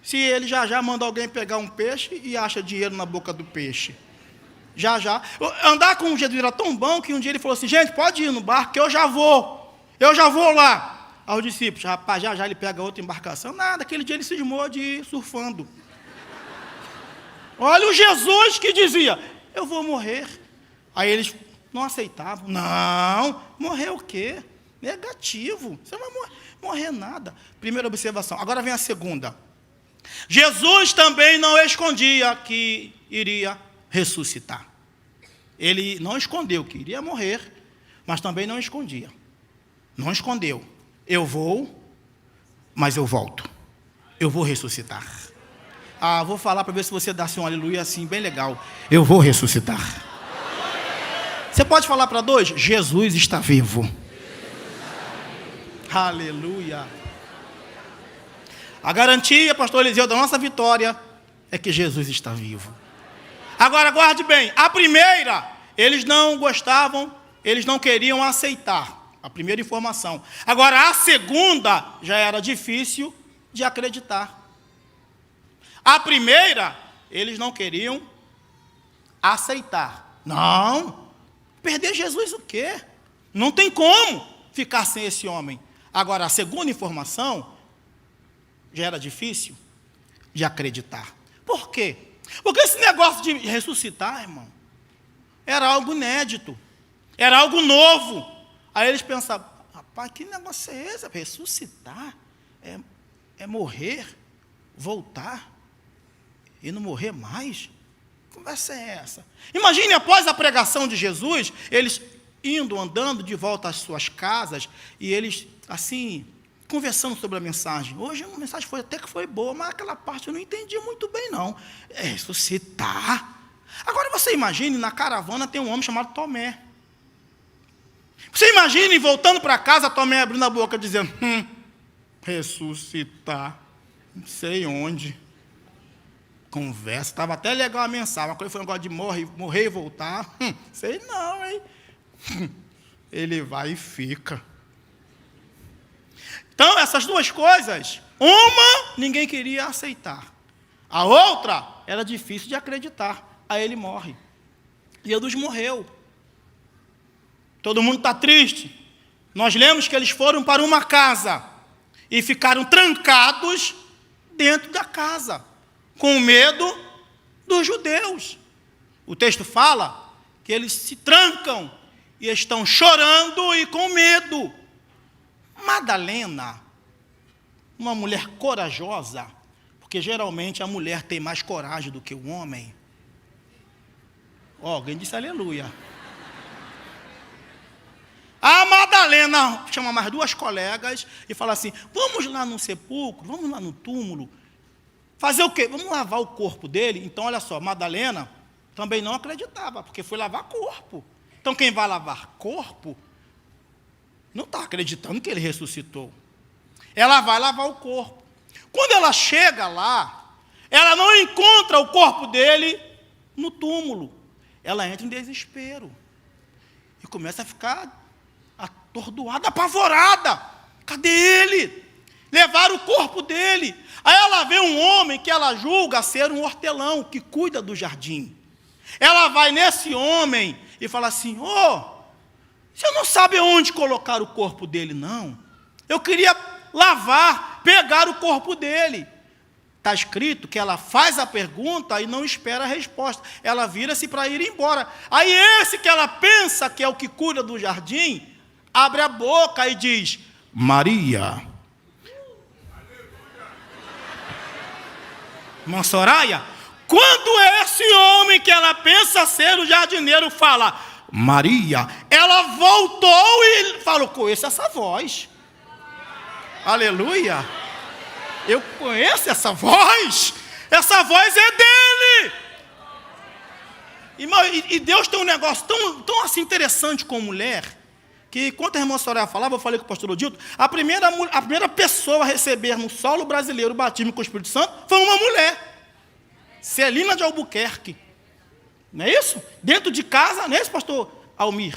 Se ele já manda alguém pegar um peixe e acha dinheiro na boca do peixe. Já. Andar com Jesus era tão bom que um dia ele falou assim, gente, pode ir no barco que eu já vou lá. Aos discípulos, rapaz, já ele pega outra embarcação. Nada, aquele dia ele cismou de ir surfando. Olha o Jesus que dizia, eu vou morrer. Aí eles não aceitavam. Não, morrer o quê? Negativo, você não vai morrer nada. Primeira observação, agora vem a segunda. Jesus também não escondia que iria ressuscitar. Ele não escondeu que iria morrer, mas também não escondia. Não escondeu. Eu vou, mas eu volto. Eu vou ressuscitar. Vou falar para ver se você dá um aleluia assim, bem legal. Eu vou ressuscitar. Você pode falar para 2? Jesus está vivo. Aleluia. A garantia, pastor Eliseu, da nossa vitória é que Jesus está vivo. Agora, guarde bem, a primeira, eles não gostavam, eles não queriam aceitar, a primeira informação. Agora, a segunda, já era difícil de acreditar. A primeira, eles não queriam aceitar. Não, perder Jesus o quê? Não tem como ficar sem esse homem. Agora, a segunda informação, já era difícil de acreditar. Por quê? Porque esse negócio de ressuscitar, irmão, era algo inédito, era algo novo. Aí eles pensavam, rapaz, que negócio é esse? Ressuscitar? É morrer, voltar e não morrer mais? Que conversa é essa? Imagine após a pregação de Jesus, eles andando de volta às suas casas, e eles, assim, conversando sobre a mensagem. Hoje a mensagem até que foi boa, mas aquela parte eu não entendi muito bem, não. Ressuscitar? Agora você imagine, na caravana tem um homem chamado Tomé. Você imagine, voltando para casa, Tomé abrindo a boca, dizendo, ressuscitar, não sei onde. Conversa, estava até legal a mensagem, uma coisa foi um negócio de morrer e voltar. Sei não, hein? Ele vai e fica. Então, essas duas coisas, uma, ninguém queria aceitar. A outra era difícil de acreditar. Aí ele morre. Jesus morreu. Todo mundo está triste. Nós lemos que eles foram para uma casa e ficaram trancados dentro da casa, com medo dos judeus. O texto fala que eles se trancam e estão chorando e com medo. Madalena, uma mulher corajosa, porque geralmente a mulher tem mais coragem do que o homem. Alguém disse aleluia. A Madalena chama mais duas colegas e fala assim: vamos lá no sepulcro, vamos lá no túmulo. Fazer o quê? Vamos lavar o corpo dele. Então, olha só, Madalena também não acreditava, porque foi lavar corpo. Então, quem vai lavar corpo não está acreditando que ele ressuscitou. Ela vai lavar o corpo. Quando ela chega lá, ela não encontra o corpo dele no túmulo. Ela entra em desespero e começa a ficar atordoada, apavorada. Cadê ele? Levaram o corpo dele. Aí ela vê um homem que ela julga ser um hortelão, que cuida do jardim. Ela vai nesse homem e fala assim: você não sabe onde colocar o corpo dele, não? Eu queria lavar, pegar o corpo dele. Está escrito que ela faz a pergunta e não espera a resposta. Ela vira-se para ir embora. Aí esse que ela pensa que é o que cuida do jardim, abre a boca e diz: Maria. Irmã Soraya, quando esse homem que ela pensa ser o jardineiro fala Maria, ela voltou e falou: conheço essa voz. Aleluia. Eu conheço essa voz é dele. Irmão, e Deus tem um negócio tão assim interessante com mulher, que enquanto a irmã Soraya falava, eu falei com o pastor Odilto, a primeira pessoa a receber no solo brasileiro o batismo com o Espírito Santo foi uma mulher, Celina de Albuquerque. Não é isso? Dentro de casa, não é isso, pastor Almir?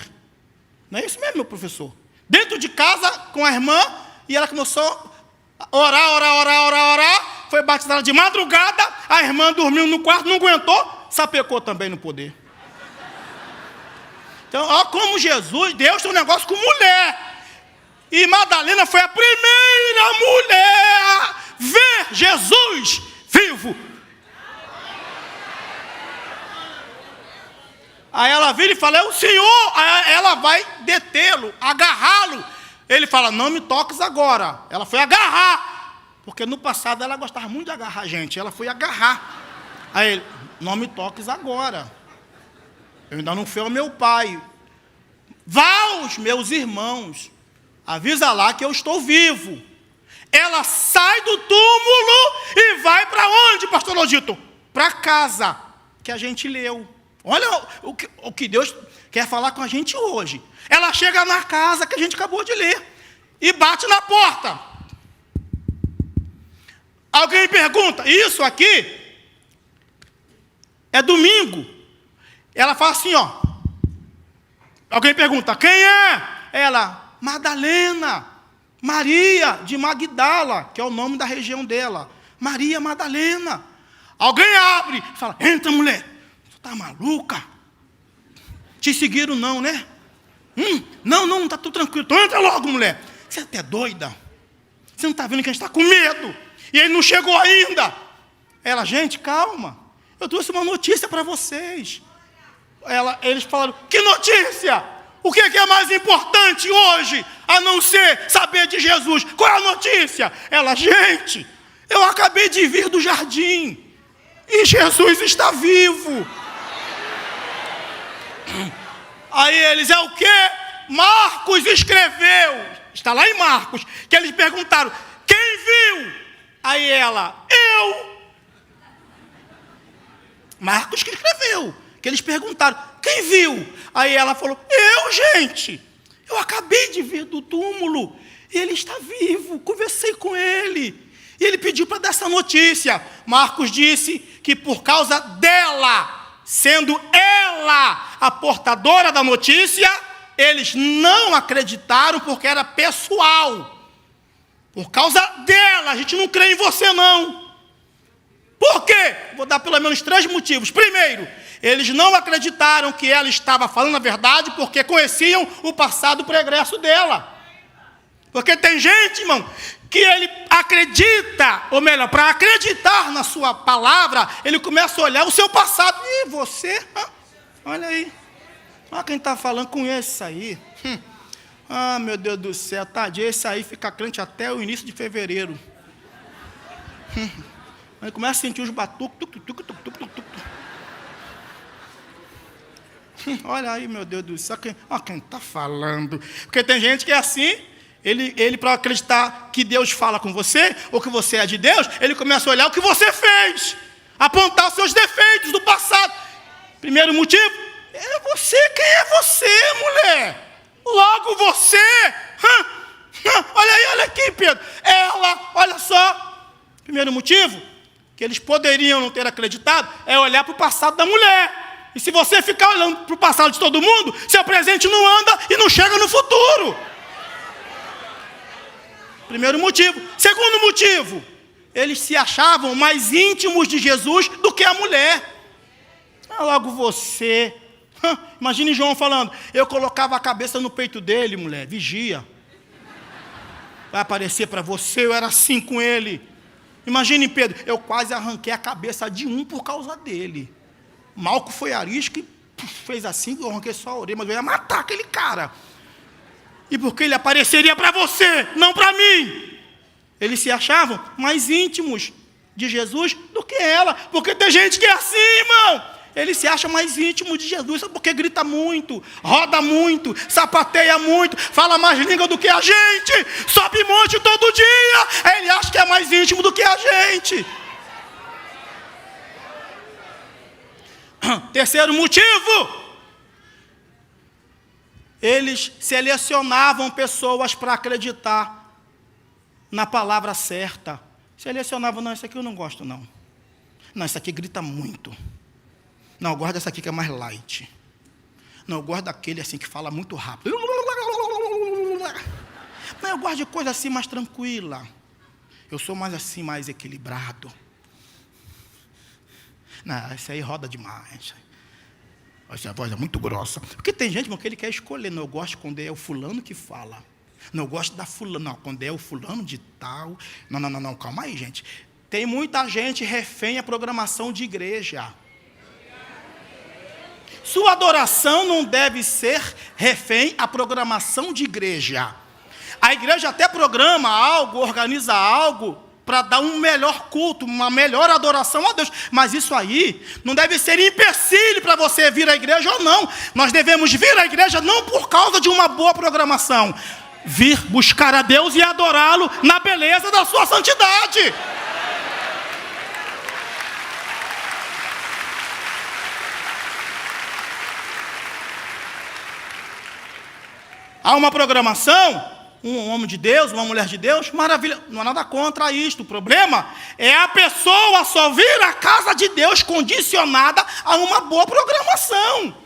Não é isso mesmo, meu professor? Dentro de casa, com a irmã, e ela começou a orar, foi batizada de madrugada, a irmã dormiu no quarto, não aguentou, sapecou também no poder. Então, olha como Deus tem um negócio com mulher. E Madalena foi a primeira mulher a ver Jesus vivo. Aí ela vira e fala: é o Senhor. Aí ela vai detê-lo, agarrá-lo. Ele fala: não me toques agora. Ela foi agarrar, porque no passado ela gostava muito de agarrar a gente. Ela foi agarrar. Aí ele: não me toques agora. Eu ainda não fui ao meu pai. Vá aos meus irmãos, avisa lá que eu estou vivo. Ela sai do túmulo e vai para onde, pastor Lodito? Para casa, que a gente leu. Olha o que Deus quer falar com a gente hoje. Ela chega na casa que a gente acabou de ler e bate na porta. Alguém pergunta: isso aqui é domingo? Ela fala assim, Alguém pergunta: quem é? Ela: Madalena, Maria de Magdala, que é o nome da região dela. Maria Madalena. Alguém abre e fala: entra, mulher. Você está maluca? Te seguiram não, né? Não, está tudo tranquilo. Então entra logo, mulher. Você é até doida. Você não está vendo que a gente está com medo. E ele não chegou ainda. Ela: gente, calma. Eu trouxe uma notícia para vocês. Eles falaram: que notícia? O que é mais importante hoje, a não ser saber de Jesus? Qual é a notícia? Ela: gente, eu acabei de vir do jardim e Jesus está vivo. Aí eles: é o quê? Marcos escreveu, está lá em Marcos, que eles perguntaram: quem viu? Aí ela: eu. Marcos que escreveu, que eles perguntaram: quem viu? Aí ela falou: eu, gente. Eu acabei de vir do túmulo e ele está vivo, conversei com ele. E ele pediu para dar essa notícia. Marcos disse que por causa dela, sendo ela a portadora da notícia, eles não acreditaram porque era pessoal. Por causa dela, a gente não crê em você não. Por quê? Vou dar pelo menos 3 motivos. Primeiro, eles não acreditaram que ela estava falando a verdade porque conheciam o passado pregresso dela. Porque tem gente, irmão, que ele acredita, ou melhor, para acreditar na sua palavra, ele começa a olhar o seu passado. E você? Olha aí. Olha quem está falando com esse aí. Ah, meu Deus do céu, tadinho, esse aí fica crente até o início de fevereiro. Aí começa a sentir os batucos. Olha aí, meu Deus do céu, quem está falando. Porque tem gente que é assim, ele para acreditar que Deus fala com você, ou que você é de Deus, ele começa a olhar o que você fez, apontar os seus defeitos do passado. Primeiro motivo, é você. Quem é você, mulher? Logo você. Olha aí, olha aqui, Pedro. Ela, olha só. Primeiro motivo, que eles poderiam não ter acreditado, é olhar para o passado da mulher. E se você ficar olhando para o passado de todo mundo, seu presente não anda e não chega no futuro. Primeiro motivo. Segundo motivo, eles se achavam mais íntimos de Jesus do que a mulher. Logo você. Imagine João falando, eu colocava a cabeça no peito dele, mulher, vigia. Vai aparecer para você, eu era assim com ele. Imagine Pedro, eu quase arranquei a cabeça de um por causa dele. Malco foi arisco e fez assim, eu arranquei só a orelha, mas eu ia matar aquele cara. E porque ele apareceria para você, não para mim. Eles se achavam mais íntimos de Jesus do que ela. Porque tem gente que é assim, irmão. Ele se acha mais íntimo de Jesus, porque grita muito, roda muito, sapateia muito, fala mais língua do que a gente, sobe monte todo dia. Ele acha que é mais íntimo do que a gente. Terceiro motivo, eles selecionavam pessoas para acreditar na palavra certa. Selecionavam, não, isso aqui eu não gosto não. Não, isso aqui grita muito. Não, eu gosto dessa aqui que é mais light. Não, eu gosto daquele assim que fala muito rápido. Não, eu gosto de coisa assim mais tranquila. Eu sou mais assim, mais equilibrado. Não, esse aí roda demais. Essa voz é muito grossa. Porque tem gente, irmão, que ele quer escolher. Não, eu gosto quando é o fulano que fala. Não, eu gosto da fulana. Não, quando é o fulano de tal. Não, calma aí, gente. Tem muita gente refém à programação de igreja. Sua adoração não deve ser refém à programação de igreja. A igreja até programa algo, organiza algo para dar um melhor culto, uma melhor adoração a Deus. Mas isso aí não deve ser empecilho para você vir à igreja ou não. Nós devemos vir à igreja não por causa de uma boa programação. Vir buscar a Deus e adorá-lo na beleza da sua santidade. Há uma programação, um homem de Deus, uma mulher de Deus, maravilha, não há nada contra isto. O problema é a pessoa só vir à casa de Deus condicionada a uma boa programação.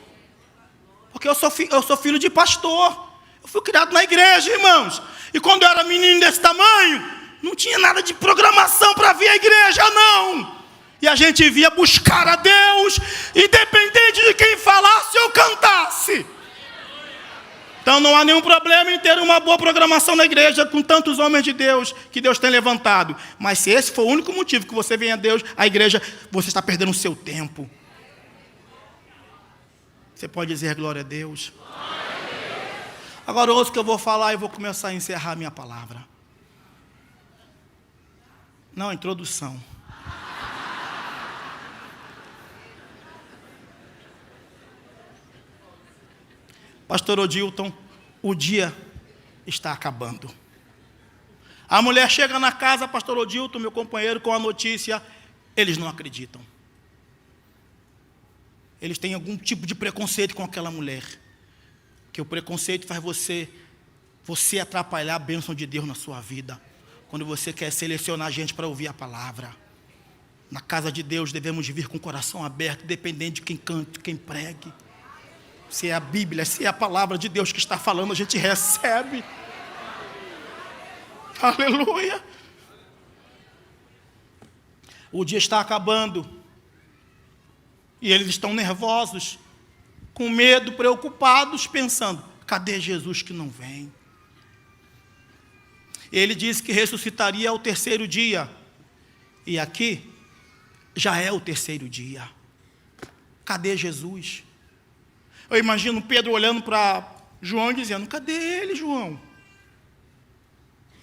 Porque eu sou filho de pastor, eu fui criado na igreja, irmãos. E quando eu era menino desse tamanho, não tinha nada de programação para vir à igreja, não. E a gente via buscar a Deus, independente de quem falasse ou cantasse. Então não há nenhum problema em ter uma boa programação na igreja com tantos homens de Deus que Deus tem levantado. Mas se esse for o único motivo que você vem a Deus, a igreja, você está perdendo o seu tempo. Você pode dizer glória a Deus? Agora ouça o que eu vou falar e vou começar a encerrar a minha palavra. Não, introdução. Pastor Odilton, o dia está acabando. A mulher chega na casa, pastor Odilton, meu companheiro, com a notícia, eles não acreditam. Eles têm algum tipo de preconceito com aquela mulher. Que o preconceito faz você atrapalhar a bênção de Deus na sua vida. Quando você quer selecionar gente para ouvir a palavra. Na casa de Deus devemos vir com o coração aberto, independente de quem cante, quem pregue. Se é a Bíblia, se é a palavra de Deus que está falando, a gente recebe. Aleluia. O dia está acabando. E eles estão nervosos, com medo, preocupados, pensando: cadê Jesus que não vem? Ele disse que ressuscitaria ao terceiro dia. E aqui já é o terceiro dia. Cadê Jesus? Eu imagino Pedro olhando para João e dizendo: cadê ele, João?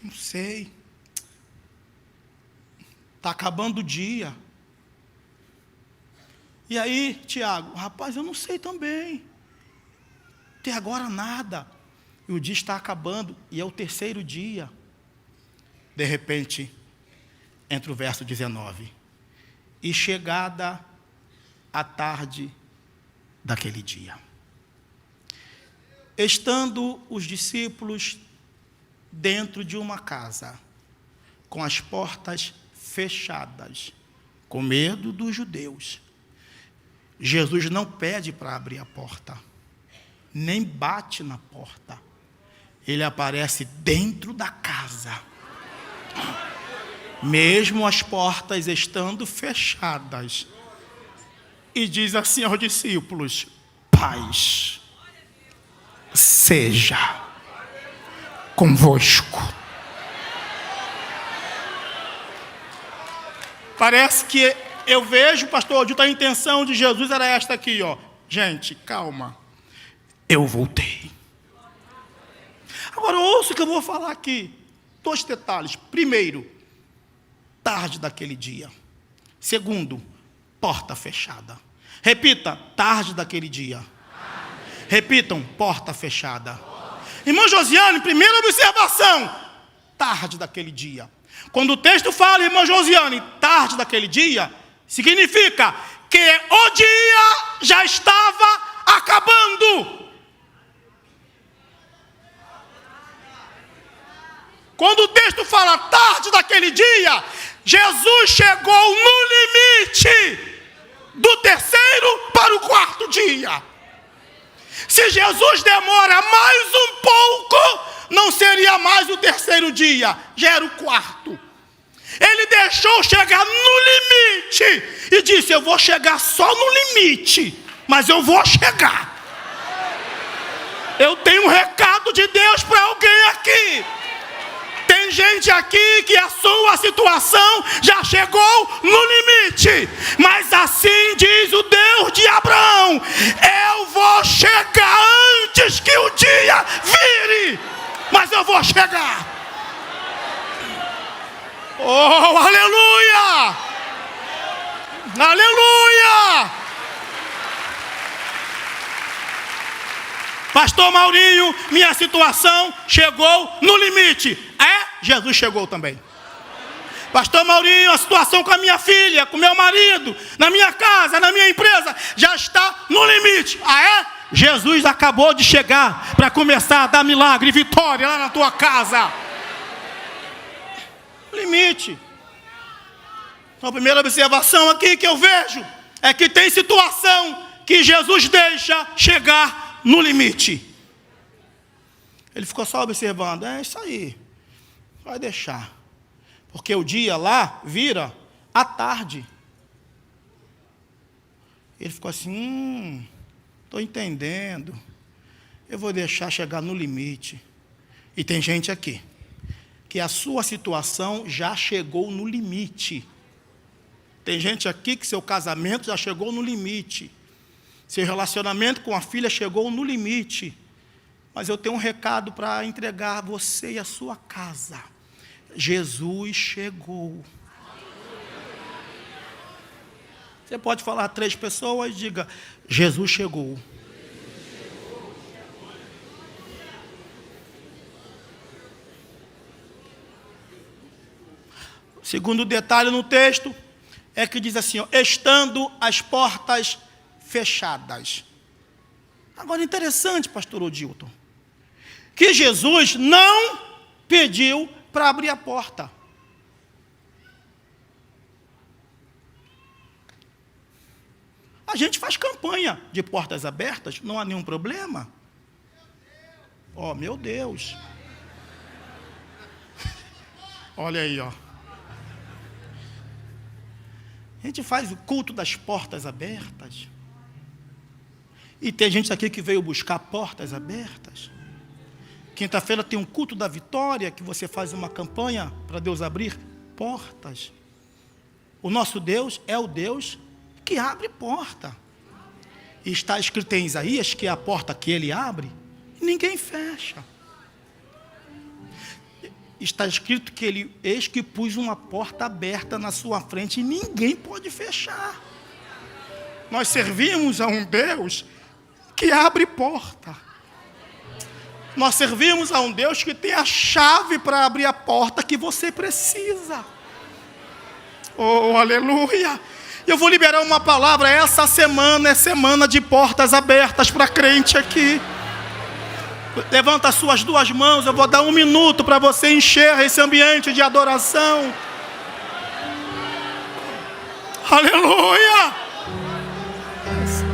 Não sei. Está acabando o dia. E aí, Tiago: rapaz, eu não sei também. Até agora nada. E o dia está acabando, e é o terceiro dia. De repente, entra o verso 19. E chegada a tarde daquele dia, estando os discípulos dentro de uma casa, com as portas fechadas, com medo dos judeus, Jesus não pede para abrir a porta, nem bate na porta. Ele aparece dentro da casa, mesmo as portas estando fechadas, e diz assim aos discípulos: paz seja convosco. Parece que eu vejo, pastor Odilton, a intenção de Jesus era esta aqui, ó. Gente, calma. Eu voltei. Agora ouça o que eu vou falar aqui. 2 detalhes. Primeiro, tarde daquele dia. Segundo, porta fechada. Repita: tarde daquele dia. Repitam: porta fechada. Irmã Josiane, primeira observação: tarde daquele dia. Quando o texto fala, irmã Josiane, tarde daquele dia, significa que o dia já estava acabando. Quando o texto fala tarde daquele dia, Jesus chegou no limite do terceiro para o quarto dia. Se Jesus demora mais um pouco, não seria mais o terceiro dia, já era o quarto. Ele deixou chegar no limite e disse: eu vou chegar só no limite, mas eu vou chegar. Eu tenho um recado de Deus para alguém aqui. Tem gente aqui que a sua situação já chegou no limite, mas assim diz o Deus de Abraão: eu vou chegar antes que o dia vire, mas eu vou chegar. Oh, aleluia! Aleluia! Pastor Maurinho, minha situação chegou no limite. Jesus chegou também. Pastor Maurinho, a situação com a minha filha, com meu marido, na minha casa, na minha empresa, já está no limite. Jesus acabou de chegar para começar a dar milagre e vitória lá na tua casa. Limite. Então, a primeira observação aqui que eu vejo é que tem situação que Jesus deixa chegar no limite. Ele ficou só observando. É isso aí. Vai deixar. Porque o dia lá vira à tarde. Ele ficou assim: estou entendendo. Eu vou deixar chegar no limite. E tem gente aqui que a sua situação já chegou no limite. Tem gente aqui que seu casamento já chegou no limite. Seu relacionamento com a filha chegou no limite. Mas eu tenho um recado para entregar a você e a sua casa. Jesus chegou. Você pode falar a 3 pessoas e diga: Jesus chegou. Segundo detalhe no texto é que diz assim, ó, estando as portas fechadas. Agora, interessante, pastor Odilton, que Jesus não pediu para abrir a porta. A gente faz campanha de portas abertas, não há nenhum problema. Oh, meu Deus. Olha aí, ó. A gente faz o culto das portas abertas. E tem gente aqui que veio buscar portas abertas. Quinta-feira tem um culto da vitória, que você faz uma campanha para Deus abrir portas. O nosso Deus é o Deus que abre porta. E está escrito em Isaías que é a porta que ele abre, ninguém fecha. Está escrito que ele, eis que pus uma porta aberta na sua frente e ninguém pode fechar. Nós servimos a um Deus que abre porta. Nós servimos a um Deus que tem a chave para abrir a porta que você precisa. Oh, aleluia! Eu vou liberar uma palavra. Essa semana é semana de portas abertas para crente aqui. Levanta as suas duas mãos. Eu vou dar 1 minuto para você encher esse ambiente de adoração. Aleluia!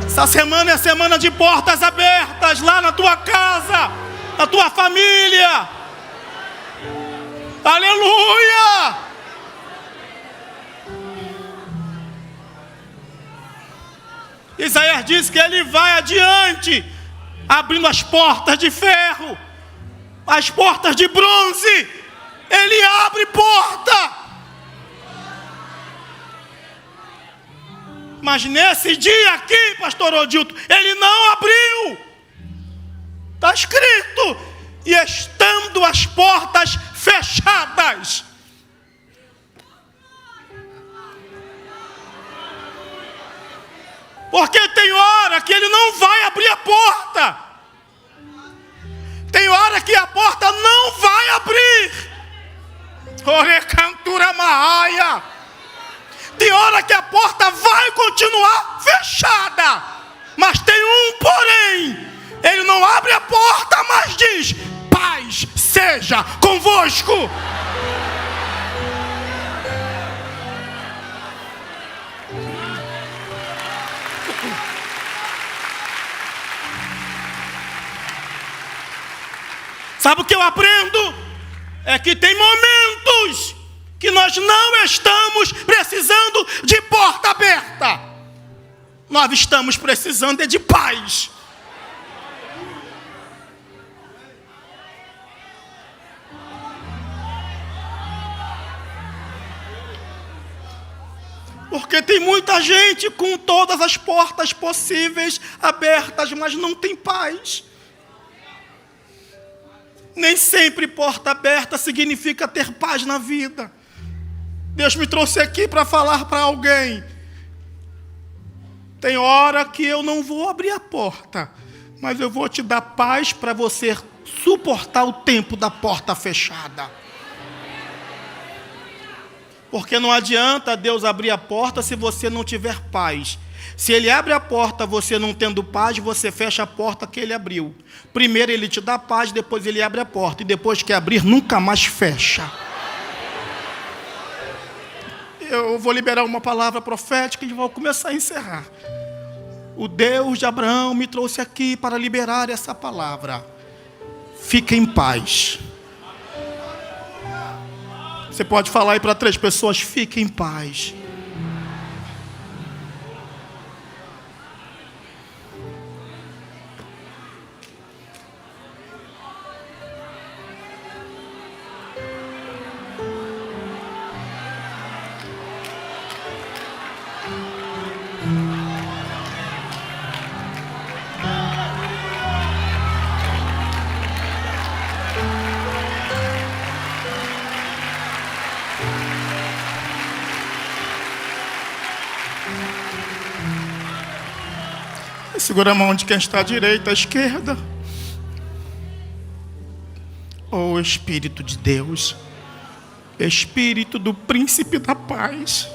Essa semana é semana de portas abertas lá na tua casa, na tua família. Aleluia! Isaías diz que ele vai adiante, abrindo as portas de ferro, as portas de bronze. Ele abre porta. Mas nesse dia aqui, pastor Odilton, ele não abriu. Está escrito: e estando as portas fechadas. Porque tem hora que ele não vai abrir a porta. Tem hora que a porta não vai abrir. Orecantura Maia. Tem hora que a porta vai continuar fechada. Mas tem um porém. Ele não abre a porta, mas diz: paz seja convosco. Sabe o que eu aprendo? É que tem momentos que nós não estamos precisando de porta aberta. Nós estamos precisando de paz. Porque tem muita gente com todas as portas possíveis abertas, mas não tem paz. Nem sempre porta aberta significa ter paz na vida. Deus me trouxe aqui para falar para alguém. Tem hora que eu não vou abrir a porta, mas eu vou te dar paz para você suportar o tempo da porta fechada. Porque não adianta Deus abrir a porta se você não tiver paz. Se Ele abre a porta, você não tendo paz, você fecha a porta que Ele abriu. Primeiro Ele te dá paz, depois Ele abre a porta. E depois que abrir, nunca mais fecha. Eu vou liberar uma palavra profética e vou começar a encerrar. O Deus de Abraão me trouxe aqui para liberar essa palavra. Fique em paz. Você pode falar aí para 3 pessoas: fique em paz. Segura a mão de quem está à direita, à esquerda. Oh, Espírito de Deus, Espírito do Príncipe da Paz.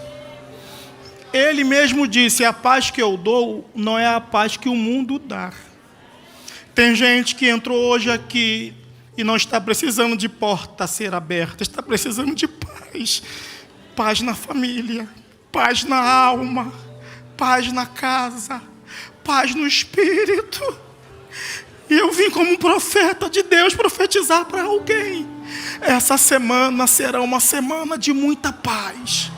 Ele mesmo disse: a paz que eu dou não é a paz que o mundo dá. Tem gente que entrou hoje aqui e não está precisando de porta a ser aberta, está precisando de paz. Paz na família, paz na alma, paz na casa, paz no espírito. E eu vim como um profeta de Deus profetizar para alguém. Essa semana será uma semana de muita paz.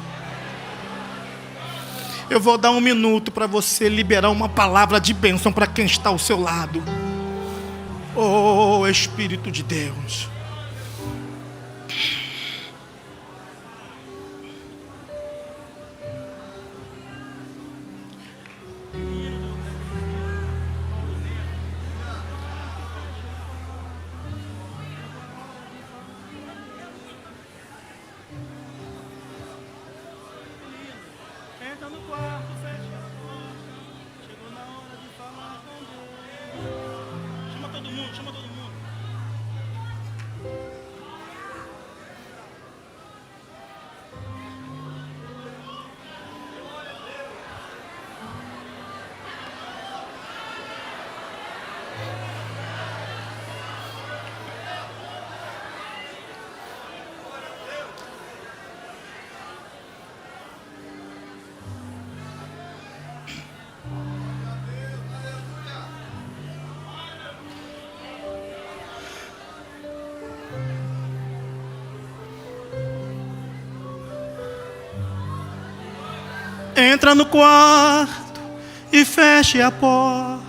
Eu vou dar 1 minuto para você liberar uma palavra de bênção para quem está ao seu lado. Oh, Espírito de Deus. Entra no quarto, fecha a porta. Chegou na hora de falar com Deus. Chama todo mundo, chama todo mundo. Entra no quarto e feche a porta.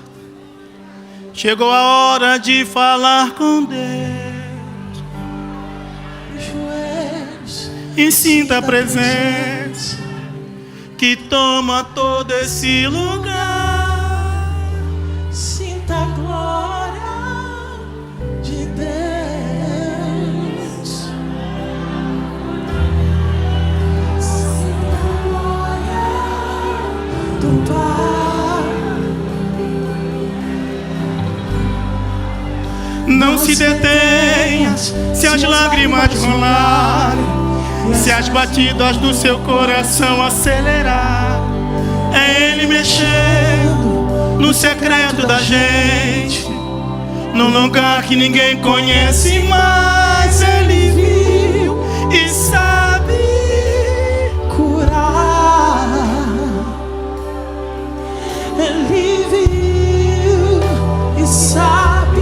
Chegou a hora de falar com Deus. E sinta a presença que toma todo esse lugar. Sinta a glória de Deus. Sinta a glória do Pai. Não se detenha se as lágrimas rolarem, se as batidas do seu coração acelerar. É Ele mexendo no secreto da gente, num lugar que ninguém conhece, mas Ele viu e sabe Curar. Ele viu e sabe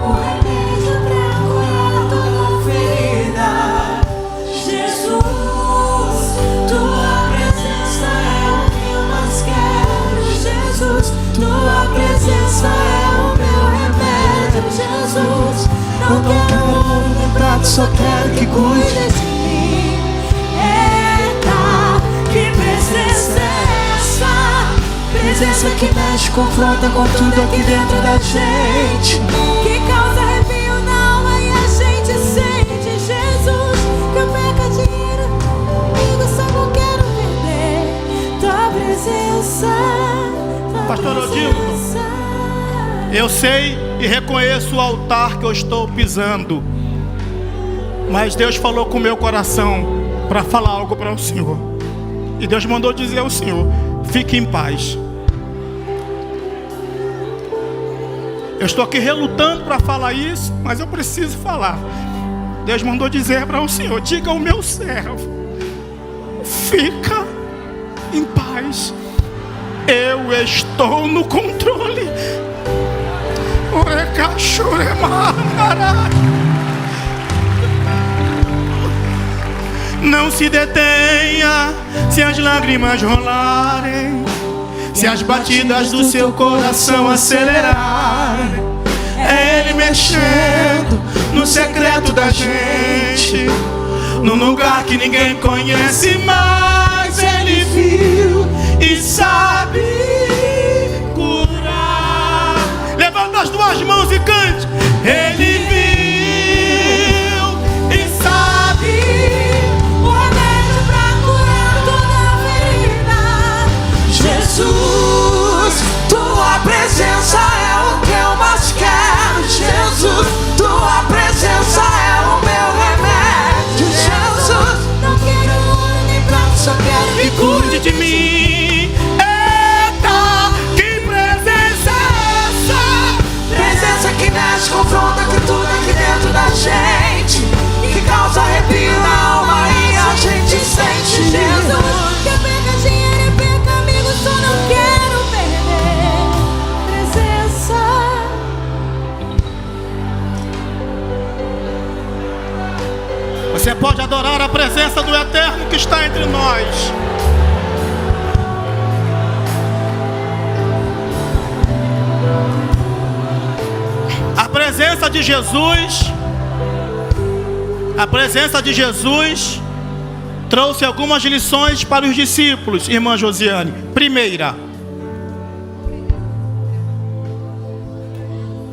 o remédio pra curar toda ferida. Jesus, tua presença é o que eu mais quero. Jesus, tua presença é o meu remédio. Jesus, não quero ouro nem prata, só quero que cuide de mim. Eita, que presença é essa? Presença que mexe, confronta com tudo aqui dentro da gente, que causa arrepio na alma e a gente sente. Jesus, que eu perca dinheiro, amigo, só não quero perder tua presença. Pastor Odilton, eu sei e reconheço o altar que eu estou pisando, mas Deus falou com o meu coração para falar algo para o Senhor. E Deus mandou dizer ao Senhor: fique em paz. Eu estou aqui relutando para falar isso, mas eu preciso falar. Deus mandou dizer para o Senhor: diga ao meu servo, fica em paz. Eu estou no controle. Não se detenha se as lágrimas rolarem, se as batidas do seu coração acelerarem. É Ele mexendo no secreto da gente, num lugar que ninguém conhece, mas Ele viu e sabe curar. Levanta as duas mãos e cante. Ele viu e sabe O remédio pra curar toda ferida. Jesus, tua presença é o que eu mais quero. Jesus, tua presença é o meu remédio. Jesus, não quero ouro nem prata, só quero e cuide de mim. Eita, que presença é essa? presença que mexe, confronta com tudo aqui dentro da gente, que causa arrepio na alma e a gente sente. Jesus, que eu perca dinheiro e perca amigo, só não quero perder presença. Você pode adorar a presença do Eterno que está entre nós. presença de Jesus trouxe algumas lições para os discípulos, irmã Josiane. Primeira,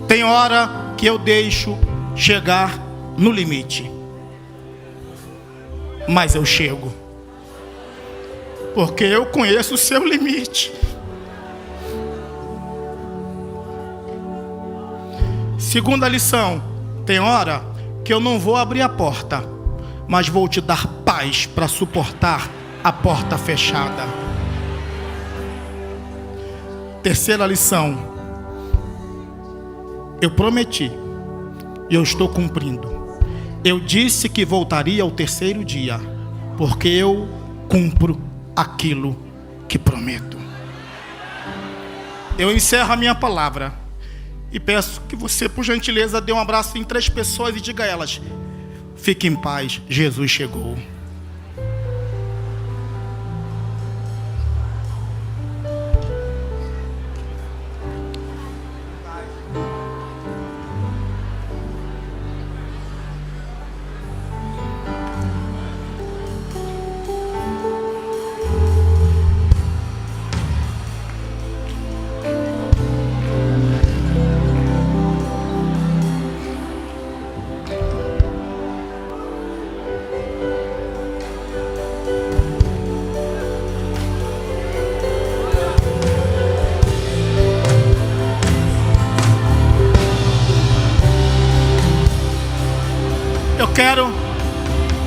tem hora que eu deixo chegar no limite, mas eu chego, porque eu conheço o seu limite. Segunda lição, tem hora que eu não vou abrir a porta, mas vou te dar paz para suportar a porta fechada. Terceira lição, eu prometi e eu estou cumprindo. Eu disse que voltaria ao terceiro dia, porque eu cumpro aquilo que prometo. Eu encerro a minha palavra e peço que você, por gentileza, dê um abraço em 3 pessoas e diga a elas: fique em paz, Jesus chegou.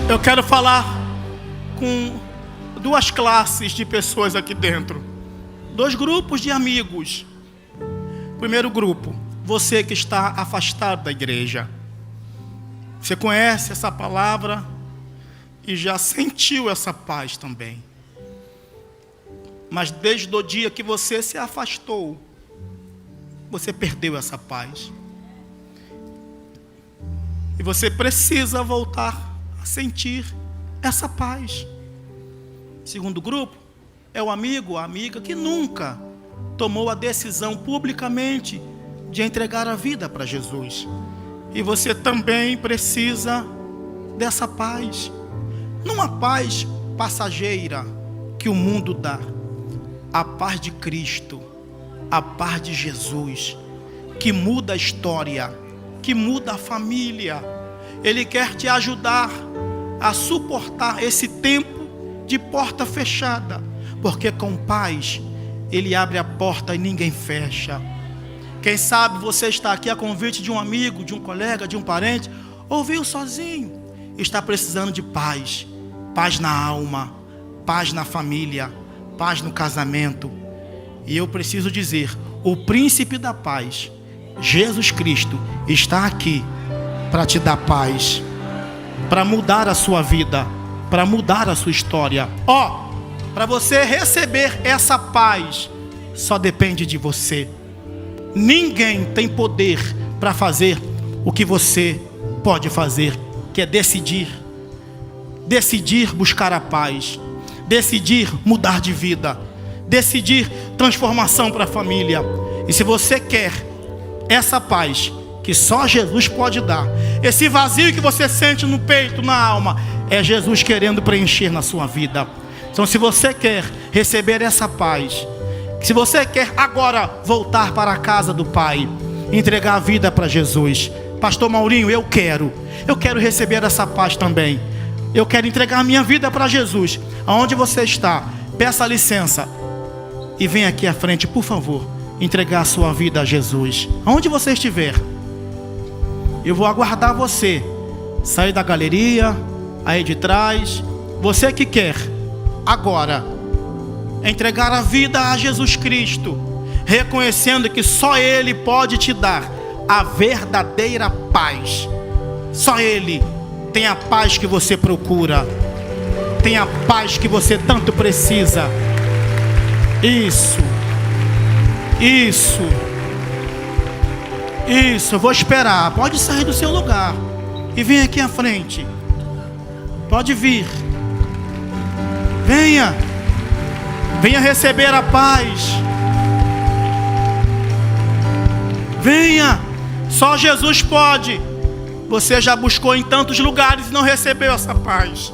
Eu quero falar com 2 classes de pessoas aqui dentro. 2 grupos de amigos. Primeiro grupo, você que está afastado da igreja. Você conhece essa palavra e já sentiu essa paz também. Mas desde o dia que você se afastou, você perdeu essa paz. E você precisa voltar a sentir essa paz. Segundo grupo é o amigo, a amiga que nunca tomou a decisão publicamente de entregar a vida para Jesus. E você também precisa dessa paz. Não a paz passageira que o mundo dá. A paz de Cristo, a paz de Jesus, que muda a história, que muda a família. Ele quer te ajudar a suportar esse tempo de porta fechada, porque com paz Ele abre a porta e ninguém fecha. Quem sabe você está aqui a convite de um amigo, de um colega, de um parente, ou veio sozinho, está precisando de paz. Paz na alma, paz na família, paz no casamento. E eu preciso dizer, o príncipe da paz, Jesus Cristo, está aqui para te dar paz, para mudar a sua vida, para mudar a sua história. Para você receber essa paz, só depende de você. Ninguém tem poder para fazer o que você pode fazer, que é decidir buscar a paz, decidir mudar de vida, decidir transformação para a família. E se você quer essa paz que só Jesus pode dar, esse vazio que você sente no peito, na alma, é Jesus querendo preencher na sua vida. Então, se você quer receber essa paz, se você quer agora voltar para a casa do Pai, entregar a vida para Jesus, Pastor Maurinho, eu quero receber essa paz também. Eu quero entregar a minha vida para Jesus. Aonde você está, peça licença e venha aqui à frente, por favor, entregar a sua vida a Jesus. Aonde você estiver, eu vou aguardar você. Sair da galeria, aí de trás. Você que quer agora entregar a vida a Jesus Cristo, reconhecendo que só Ele pode te dar a verdadeira paz. Só Ele tem a paz que você procura, tem a paz que você tanto precisa. Isso, eu vou esperar. Pode sair do seu lugar e vem aqui à frente. Pode vir. Venha receber a paz. Venha Só Jesus pode. Você já buscou em tantos lugares e não recebeu essa paz.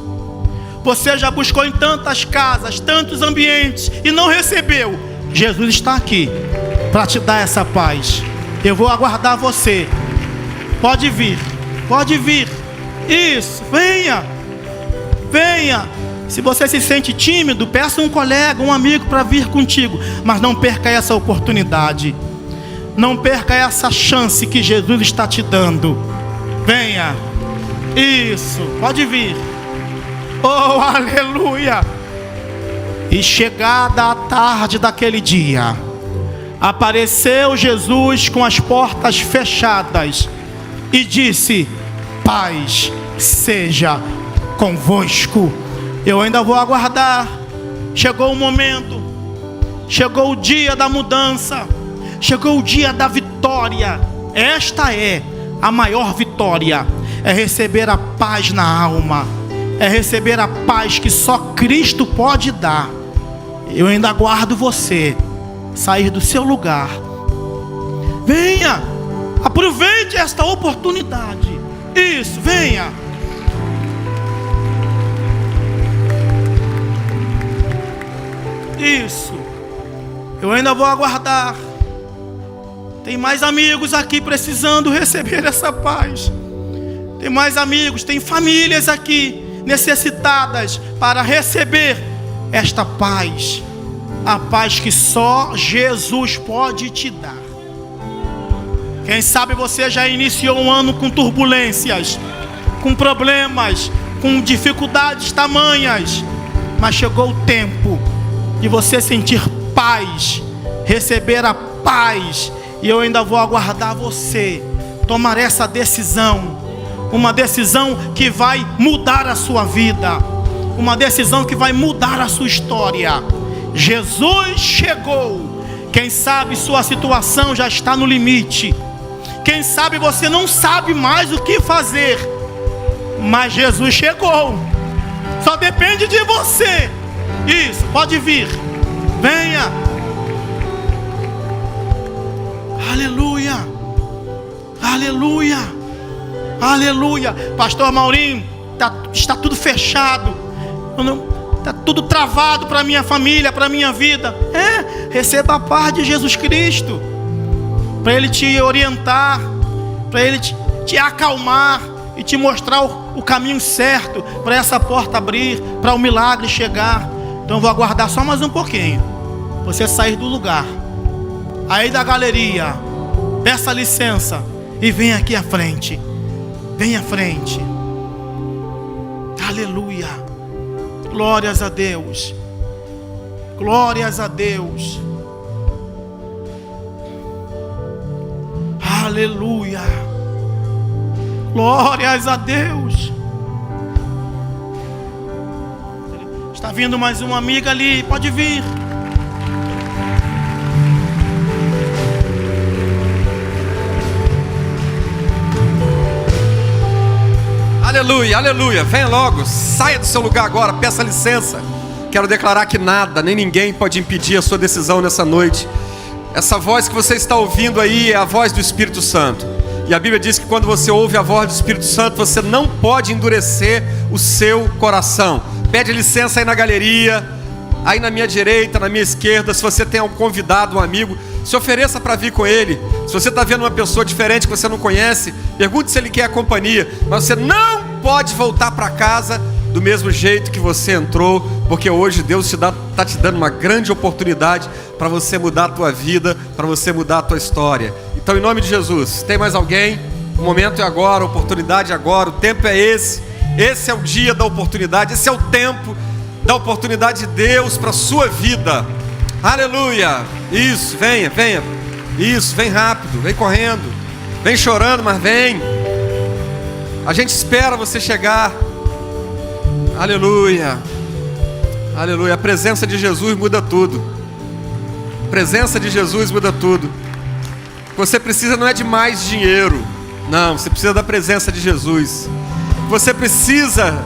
Você já buscou em tantas casas, tantos ambientes e não recebeu. Jesus está aqui para te dar essa paz. Eu vou aguardar você. Pode vir, pode vir. Isso, venha, venha. Se você se sente tímido, peça um colega, um amigo para vir contigo. Mas não perca essa oportunidade. Não perca essa chance que Jesus está te dando. Venha. Isso, pode vir. Oh, aleluia. E chegada a tarde daquele dia, apareceu Jesus com as portas fechadas e disse: paz seja convosco. Eu ainda vou aguardar. Chegou o momento. Chegou o dia da mudança. Chegou o dia da vitória. Esta é a maior vitória. É receber a paz na alma. É receber a paz que só Cristo pode dar. Eu ainda aguardo você sair do seu lugar. Venha. Aproveite esta oportunidade. Isso, venha. Isso. Eu ainda vou aguardar. Tem mais amigos aqui precisando receber essa paz. Tem mais amigos, tem famílias aqui necessitadas para receber esta paz. A paz que só Jesus pode te dar. Quem sabe você já iniciou um ano com turbulências, com problemas, com dificuldades tamanhas, mas chegou o tempo de você sentir paz, receber a paz. E eu ainda vou aguardar você tomar essa decisão. Uma decisão que vai mudar a sua vida. Uma decisão que vai mudar a sua história. Jesus chegou. Quem sabe sua situação já está no limite. Quem sabe você não sabe mais o que fazer. Mas Jesus chegou. Só depende de você. Isso, pode vir. Venha. Aleluia. Aleluia. Aleluia. Pastor Maurinho, está tudo fechado. Está tudo travado para minha família, para minha vida. Receba a paz de Jesus Cristo. Para Ele te orientar. Para Ele te acalmar. E te mostrar o caminho certo. Para essa porta abrir. Para o milagre chegar. Então eu vou aguardar só mais um pouquinho. Você sair do lugar. Aí da galeria. Peça licença. E vem aqui à frente. Vem à frente. Aleluia. Glórias a Deus. Glórias a Deus. Aleluia. Glórias a Deus. Está vindo mais uma amiga ali. Pode vir. Aleluia, aleluia. Venha logo, saia do seu lugar agora, peça licença. Quero declarar que nada, nem ninguém pode impedir a sua decisão nessa noite. Essa voz que você está ouvindo aí é a voz do Espírito Santo. E a Bíblia diz que quando você ouve a voz do Espírito Santo, você não pode endurecer o seu coração. Pede licença aí na galeria, aí na minha direita, na minha esquerda. Se você tem um convidado, um amigo, se ofereça para vir com ele. Se você está vendo uma pessoa diferente que você não conhece, pergunte se ele quer a companhia. Mas você não pode voltar para casa do mesmo jeito que você entrou, porque hoje Deus está te dando uma grande oportunidade para você mudar a tua vida, para você mudar a tua história. Então, em nome de Jesus, tem mais alguém? O momento é agora, a oportunidade é agora, o tempo é esse. Esse é o dia da oportunidade, esse é o tempo da oportunidade de Deus para a sua vida. Aleluia. Isso, venha, venha. Isso, vem rápido, vem correndo. Vem chorando, mas vem. A gente espera você chegar. Aleluia. Aleluia. A presença de Jesus muda tudo. A presença de Jesus muda tudo. O que você precisa não é de mais dinheiro. Não, você precisa da presença de Jesus. O que você precisa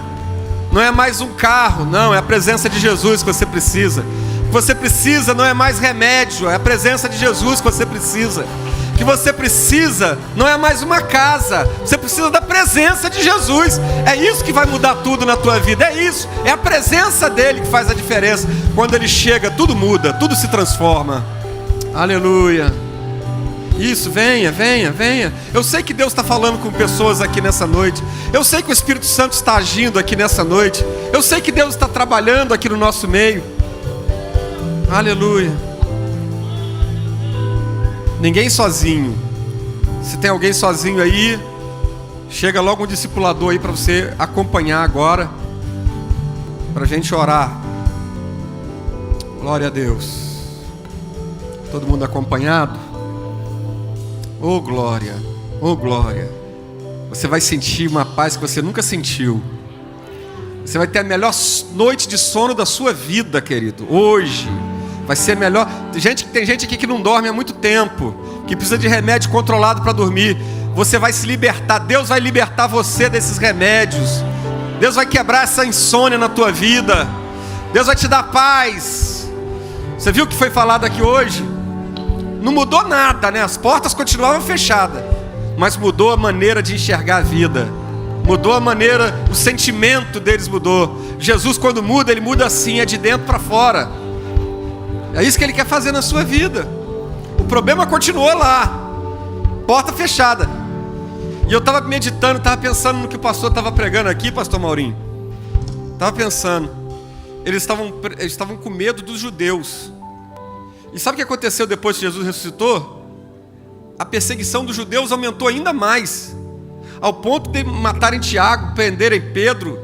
não é mais um carro. Não, é a presença de Jesus que você precisa. O que você precisa não é mais remédio. É a presença de Jesus que você precisa. que você precisa não é mais uma casa, você precisa da presença de Jesus. É isso que vai mudar tudo na tua vida, é isso, é a presença dele que faz a diferença. Quando ele chega, tudo muda, tudo se transforma. Aleluia. Isso, venha, venha, venha. Eu sei que Deus está falando com pessoas aqui nessa noite. Eu sei que o Espírito Santo está agindo aqui nessa noite. Eu sei que Deus está trabalhando aqui no nosso meio. Aleluia. Ninguém sozinho. Se tem alguém sozinho aí, chega logo um discipulador aí para você acompanhar agora, para a gente orar. Glória a Deus. Todo mundo acompanhado? Oh glória, oh glória. Você vai sentir uma paz que você nunca sentiu. Você vai ter a melhor noite de sono da sua vida, querido. Hoje vai ser melhor. Tem gente aqui que não dorme há muito tempo, que precisa de remédio controlado para dormir. Você vai se libertar. Deus vai libertar você desses remédios. Deus vai quebrar essa insônia na tua vida. Deus vai te dar paz. Você viu o que foi falado aqui hoje? Não mudou nada, né? As portas continuavam fechadas, mas mudou a maneira de enxergar a vida. Mudou a maneira, o sentimento deles mudou. Jesus, quando muda, ele muda assim, é de dentro para fora. É isso que ele quer fazer na sua vida. O problema continuou lá, porta fechada. E eu estava meditando, estava pensando no que o pastor estava pregando aqui, pastor Maurinho. Estava pensando, eles estavam com medo dos judeus. E sabe o que aconteceu depois que Jesus ressuscitou? A perseguição dos judeus aumentou ainda mais, ao ponto de matarem Tiago, prenderem Pedro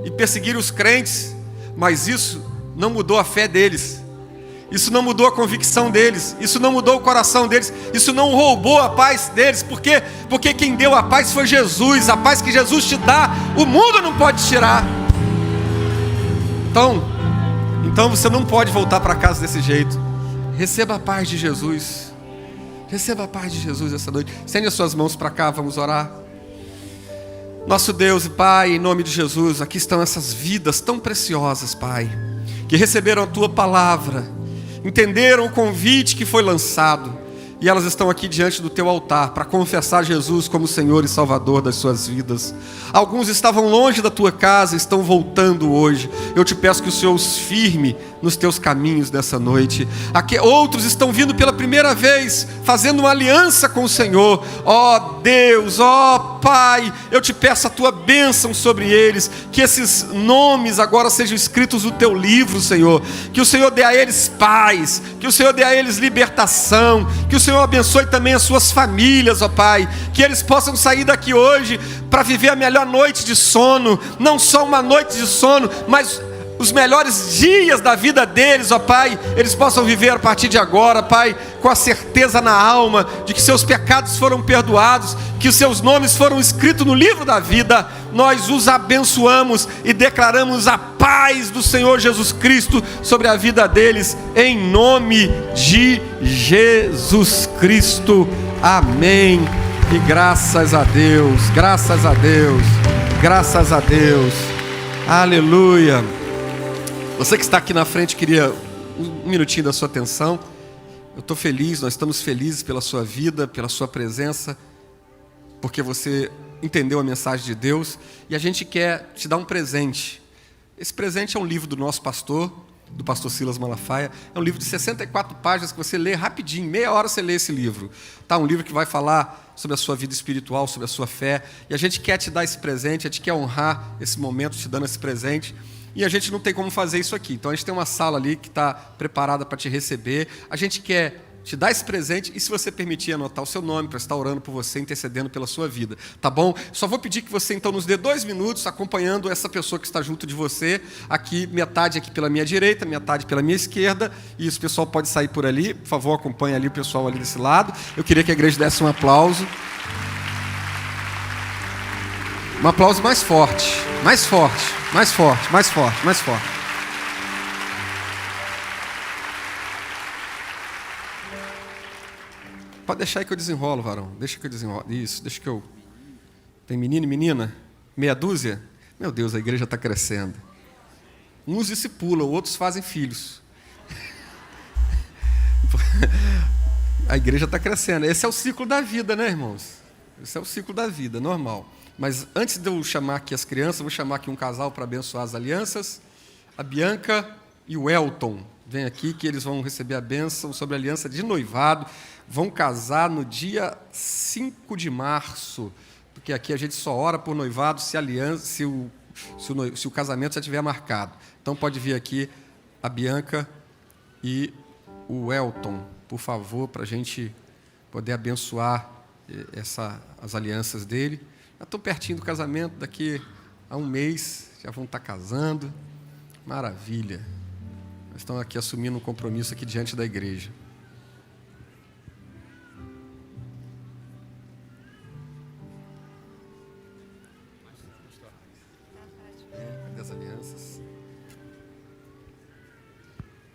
e perseguirem os crentes. Mas isso não mudou a fé deles, isso não mudou a convicção deles, isso não mudou o coração deles, isso não roubou a paz deles. Por quê? Porque quem deu a paz foi Jesus. A paz que Jesus te dá, o mundo não pode tirar. Então você não pode voltar para casa desse jeito. Receba a paz de Jesus. Receba a paz de Jesus essa noite. Estende as suas mãos para cá, vamos orar. Nosso Deus e Pai, em nome de Jesus, aqui estão essas vidas tão preciosas, Pai, que receberam a Tua palavra, entenderam o convite que foi lançado, e elas estão aqui diante do Teu altar para confessar Jesus como Senhor e Salvador das suas vidas. Alguns estavam longe da Tua casa, estão voltando hoje. Eu te peço que o Senhor os firme nos Teus caminhos nessa noite. Aqui, outros estão vindo pela primeira vez, fazendo uma aliança com o Senhor. Ó Deus, ó Pai, eu te peço a Tua bênção sobre eles, que esses nomes agora sejam escritos no Teu livro, Senhor. Que o Senhor dê a eles paz, que o Senhor dê a eles libertação, que o Senhor abençoe também as suas famílias, ó Pai, que eles possam sair daqui hoje para viver a melhor noite de sono, não só uma noite de sono, mas os melhores dias da vida deles, ó Pai, eles possam viver a partir de agora, Pai, com a certeza na alma de que seus pecados foram perdoados, que os seus nomes foram escritos no livro da vida. Nós os abençoamos e declaramos a paz do Senhor Jesus Cristo sobre a vida deles, em nome de Jesus Cristo. Amém. E graças a Deus, graças a Deus, graças a Deus. Aleluia. Você que está aqui na frente, queria um minutinho da sua atenção. Eu estou feliz, nós estamos felizes pela sua vida, pela sua presença, porque você entendeu a mensagem de Deus, e a gente quer te dar um presente. Esse presente é um livro do nosso pastor, do pastor Silas Malafaia. É um livro de 64 páginas que você lê rapidinho, meia hora você lê esse livro. Tá? Um livro que vai falar sobre a sua vida espiritual, sobre a sua fé, e a gente quer te dar esse presente, a gente quer honrar esse momento te dando esse presente. E a gente não tem como fazer isso aqui. Então a gente tem uma sala ali que está preparada para te receber. A gente quer te dar esse presente e, se você permitir, anotar o seu nome para estar orando por você, intercedendo pela sua vida. Tá bom? Só vou pedir que você então nos dê 2 minutos acompanhando essa pessoa que está junto de você. Aqui, metade aqui pela minha direita, metade pela minha esquerda. E o pessoal pode sair por ali. Por favor, acompanhe ali o pessoal ali desse lado. Eu queria que a igreja desse um aplauso. Um aplauso mais forte. Mais forte. Mais forte, mais forte, mais forte. Pode deixar aí que eu desenrolo, varão. Deixa que eu desenrolo. Isso, deixa que eu... Tem menino e menina? Meia dúzia? Meu Deus, a igreja está crescendo. Uns discipulam, outros fazem filhos. a igreja está crescendo. Esse é o ciclo da vida, né, irmãos? Esse é o ciclo da vida, normal. Mas antes de eu chamar aqui as crianças, vou chamar aqui um casal para abençoar as alianças. A Bianca e o Elton. Vem aqui que eles vão receber a bênção sobre a aliança de noivado. Vão casar no dia 5 de março. Porque aqui a gente só ora por noivado se o casamento já tiver marcado. Então pode vir aqui a Bianca e o Elton, por favor, para a gente poder abençoar as alianças dele. Já estão pertinho do casamento, daqui a um mês já vão estar casando. Maravilha. Nós estamos aqui assumindo um compromisso aqui diante da igreja. Cadê as alianças?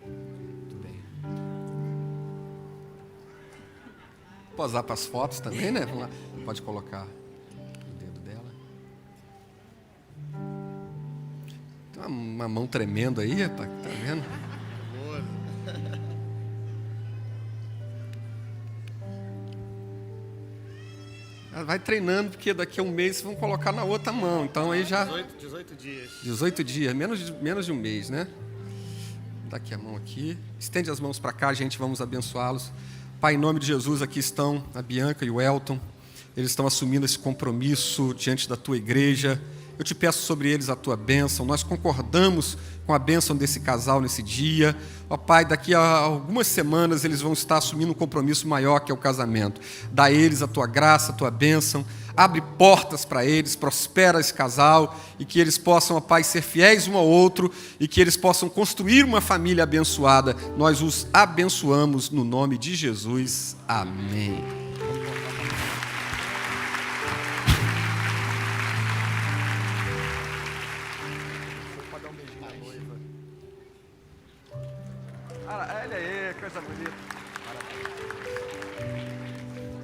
Muito bem. Posar para as fotos também, né? Vamos lá. Pode colocar o dedo dela. Tem uma mão tremendo aí, rapaz, tá vendo? Vai treinando, porque daqui a um mês vão colocar na outra mão. Então aí já... 18 dias. 18 dias, menos de um mês, né? Dá aqui a mão aqui. Estende as mãos para cá, gente, vamos abençoá-los. Pai, em nome de Jesus, aqui estão a Bianca e o Elton. Eles estão assumindo esse compromisso diante da tua igreja. Eu te peço sobre eles a tua bênção. Nós concordamos com a bênção desse casal nesse dia. Ó Pai, daqui a algumas semanas eles vão estar assumindo um compromisso maior, que é o casamento. Dá a eles a tua graça, a tua bênção. Abre portas para eles, prospera esse casal e que eles possam, ó Pai, ser fiéis um ao outro e que eles possam construir uma família abençoada. Nós os abençoamos no nome de Jesus. Amém. Olha aí, coisa bonita.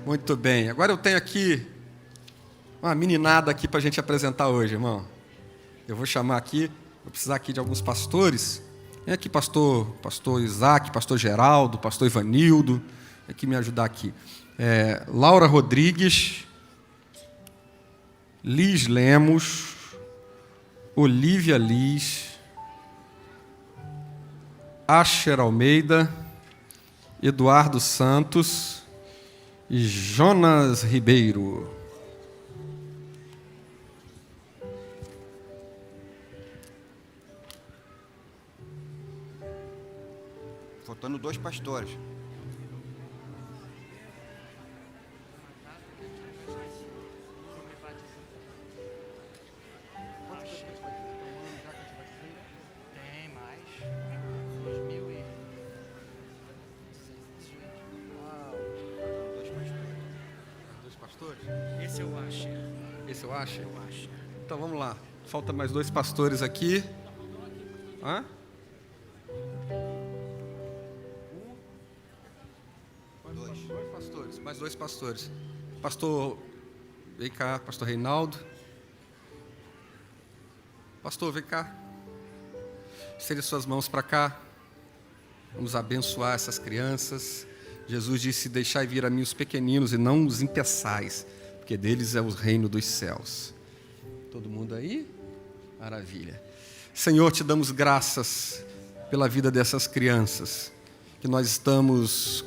Muito bem. Agora eu tenho aqui uma meninada aqui para a gente apresentar hoje, irmão. Eu vou chamar aqui, vou precisar aqui de alguns pastores. Vem aqui, pastor Isaac, pastor Geraldo, pastor Ivanildo. Vem aqui me ajudar aqui. Laura Rodrigues, Liz Lemos, Olívia Liz, Asher Almeida, Eduardo Santos e Jonas Ribeiro. Faltando 2 pastores. Tem mais. 2000 Dois pastores? Esse eu acho. Esse eu acho? Então vamos lá. Falta mais 2 pastores aqui. Hã? Dois pastores. Mais 2 pastores. Pastor, vem cá, pastor Reinaldo. Pastor, vem cá. Estende suas mãos para cá. Vamos abençoar essas crianças. Jesus disse: deixai vir a mim os pequeninos e não os impeçais, porque deles é o reino dos céus. Todo mundo aí? Maravilha. Senhor, te damos graças pela vida dessas crianças, que nós estamos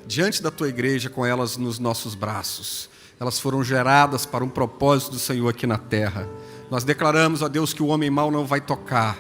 diante da tua igreja com elas nos nossos braços. Elas foram geradas para um propósito do Senhor aqui na terra. Nós declaramos, ó Deus, que o homem mau não vai tocar.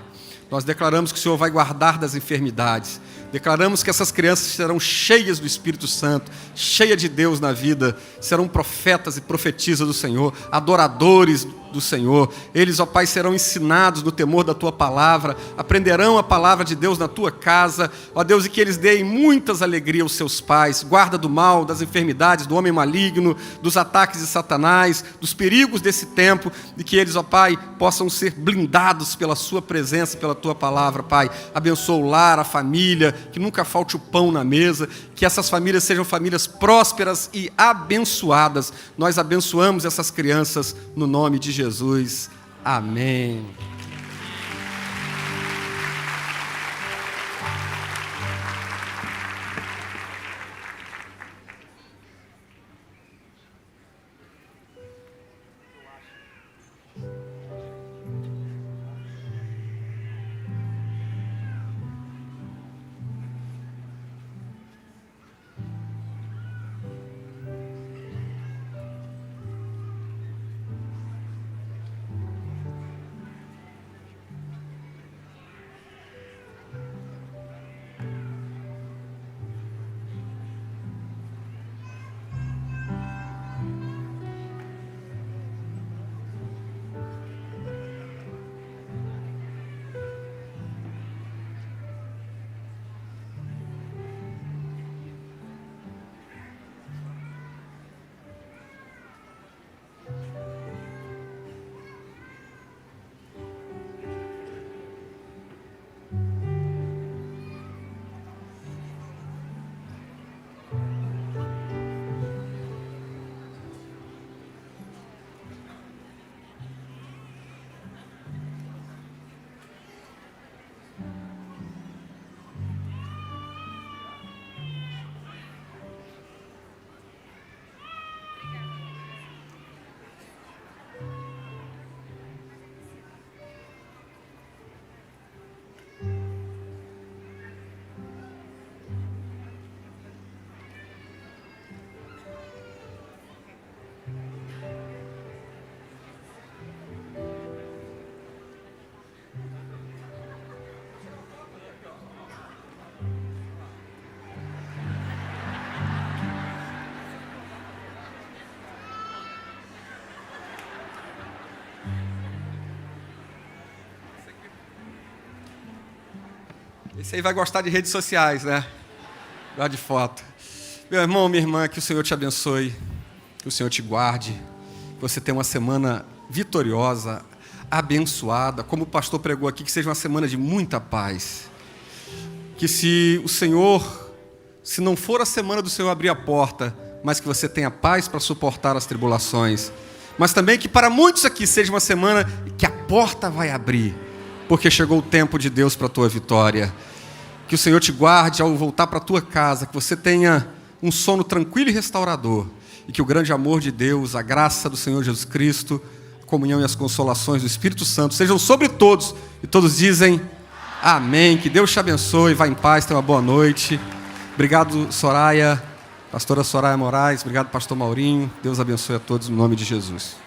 Nós declaramos que o Senhor vai guardar das enfermidades. Declaramos que essas crianças serão cheias do Espírito Santo, cheias de Deus na vida, serão profetas e profetisas do Senhor, adoradores do Senhor. Eles, ó Pai, serão ensinados no temor da Tua palavra, aprenderão a palavra de Deus na Tua casa, ó Deus, e que eles deem muitas alegrias aos seus pais, guarda do mal, das enfermidades, do homem maligno, dos ataques de Satanás, dos perigos desse tempo, e que eles, ó Pai, possam ser blindados pela Sua presença, pela Tua palavra, Pai. Abençoa o lar, a família, que nunca falte o pão na mesa, que essas famílias sejam famílias prósperas e abençoadas. Nós abençoamos essas crianças no nome de Jesus. Amém. Esse aí vai gostar de redes sociais, né? Gosta de foto. Meu irmão, minha irmã, que o Senhor te abençoe, que o Senhor te guarde, que você tenha uma semana vitoriosa, abençoada, como o pastor pregou aqui, que seja uma semana de muita paz. Que se o Senhor, se não for a semana do Senhor abrir a porta, mas que você tenha paz para suportar as tribulações. Mas também que para muitos aqui seja uma semana que a porta vai abrir, porque chegou o tempo de Deus para a tua vitória. Que o Senhor te guarde ao voltar para a tua casa, que você tenha um sono tranquilo e restaurador, e que o grande amor de Deus, a graça do Senhor Jesus Cristo, a comunhão e as consolações do Espírito Santo sejam sobre todos, e todos dizem amém. Que Deus te abençoe, vá em paz, tenha uma boa noite. Obrigado, Soraya, pastora Soraya Moraes, obrigado, pastor Maurinho. Deus abençoe a todos no nome de Jesus.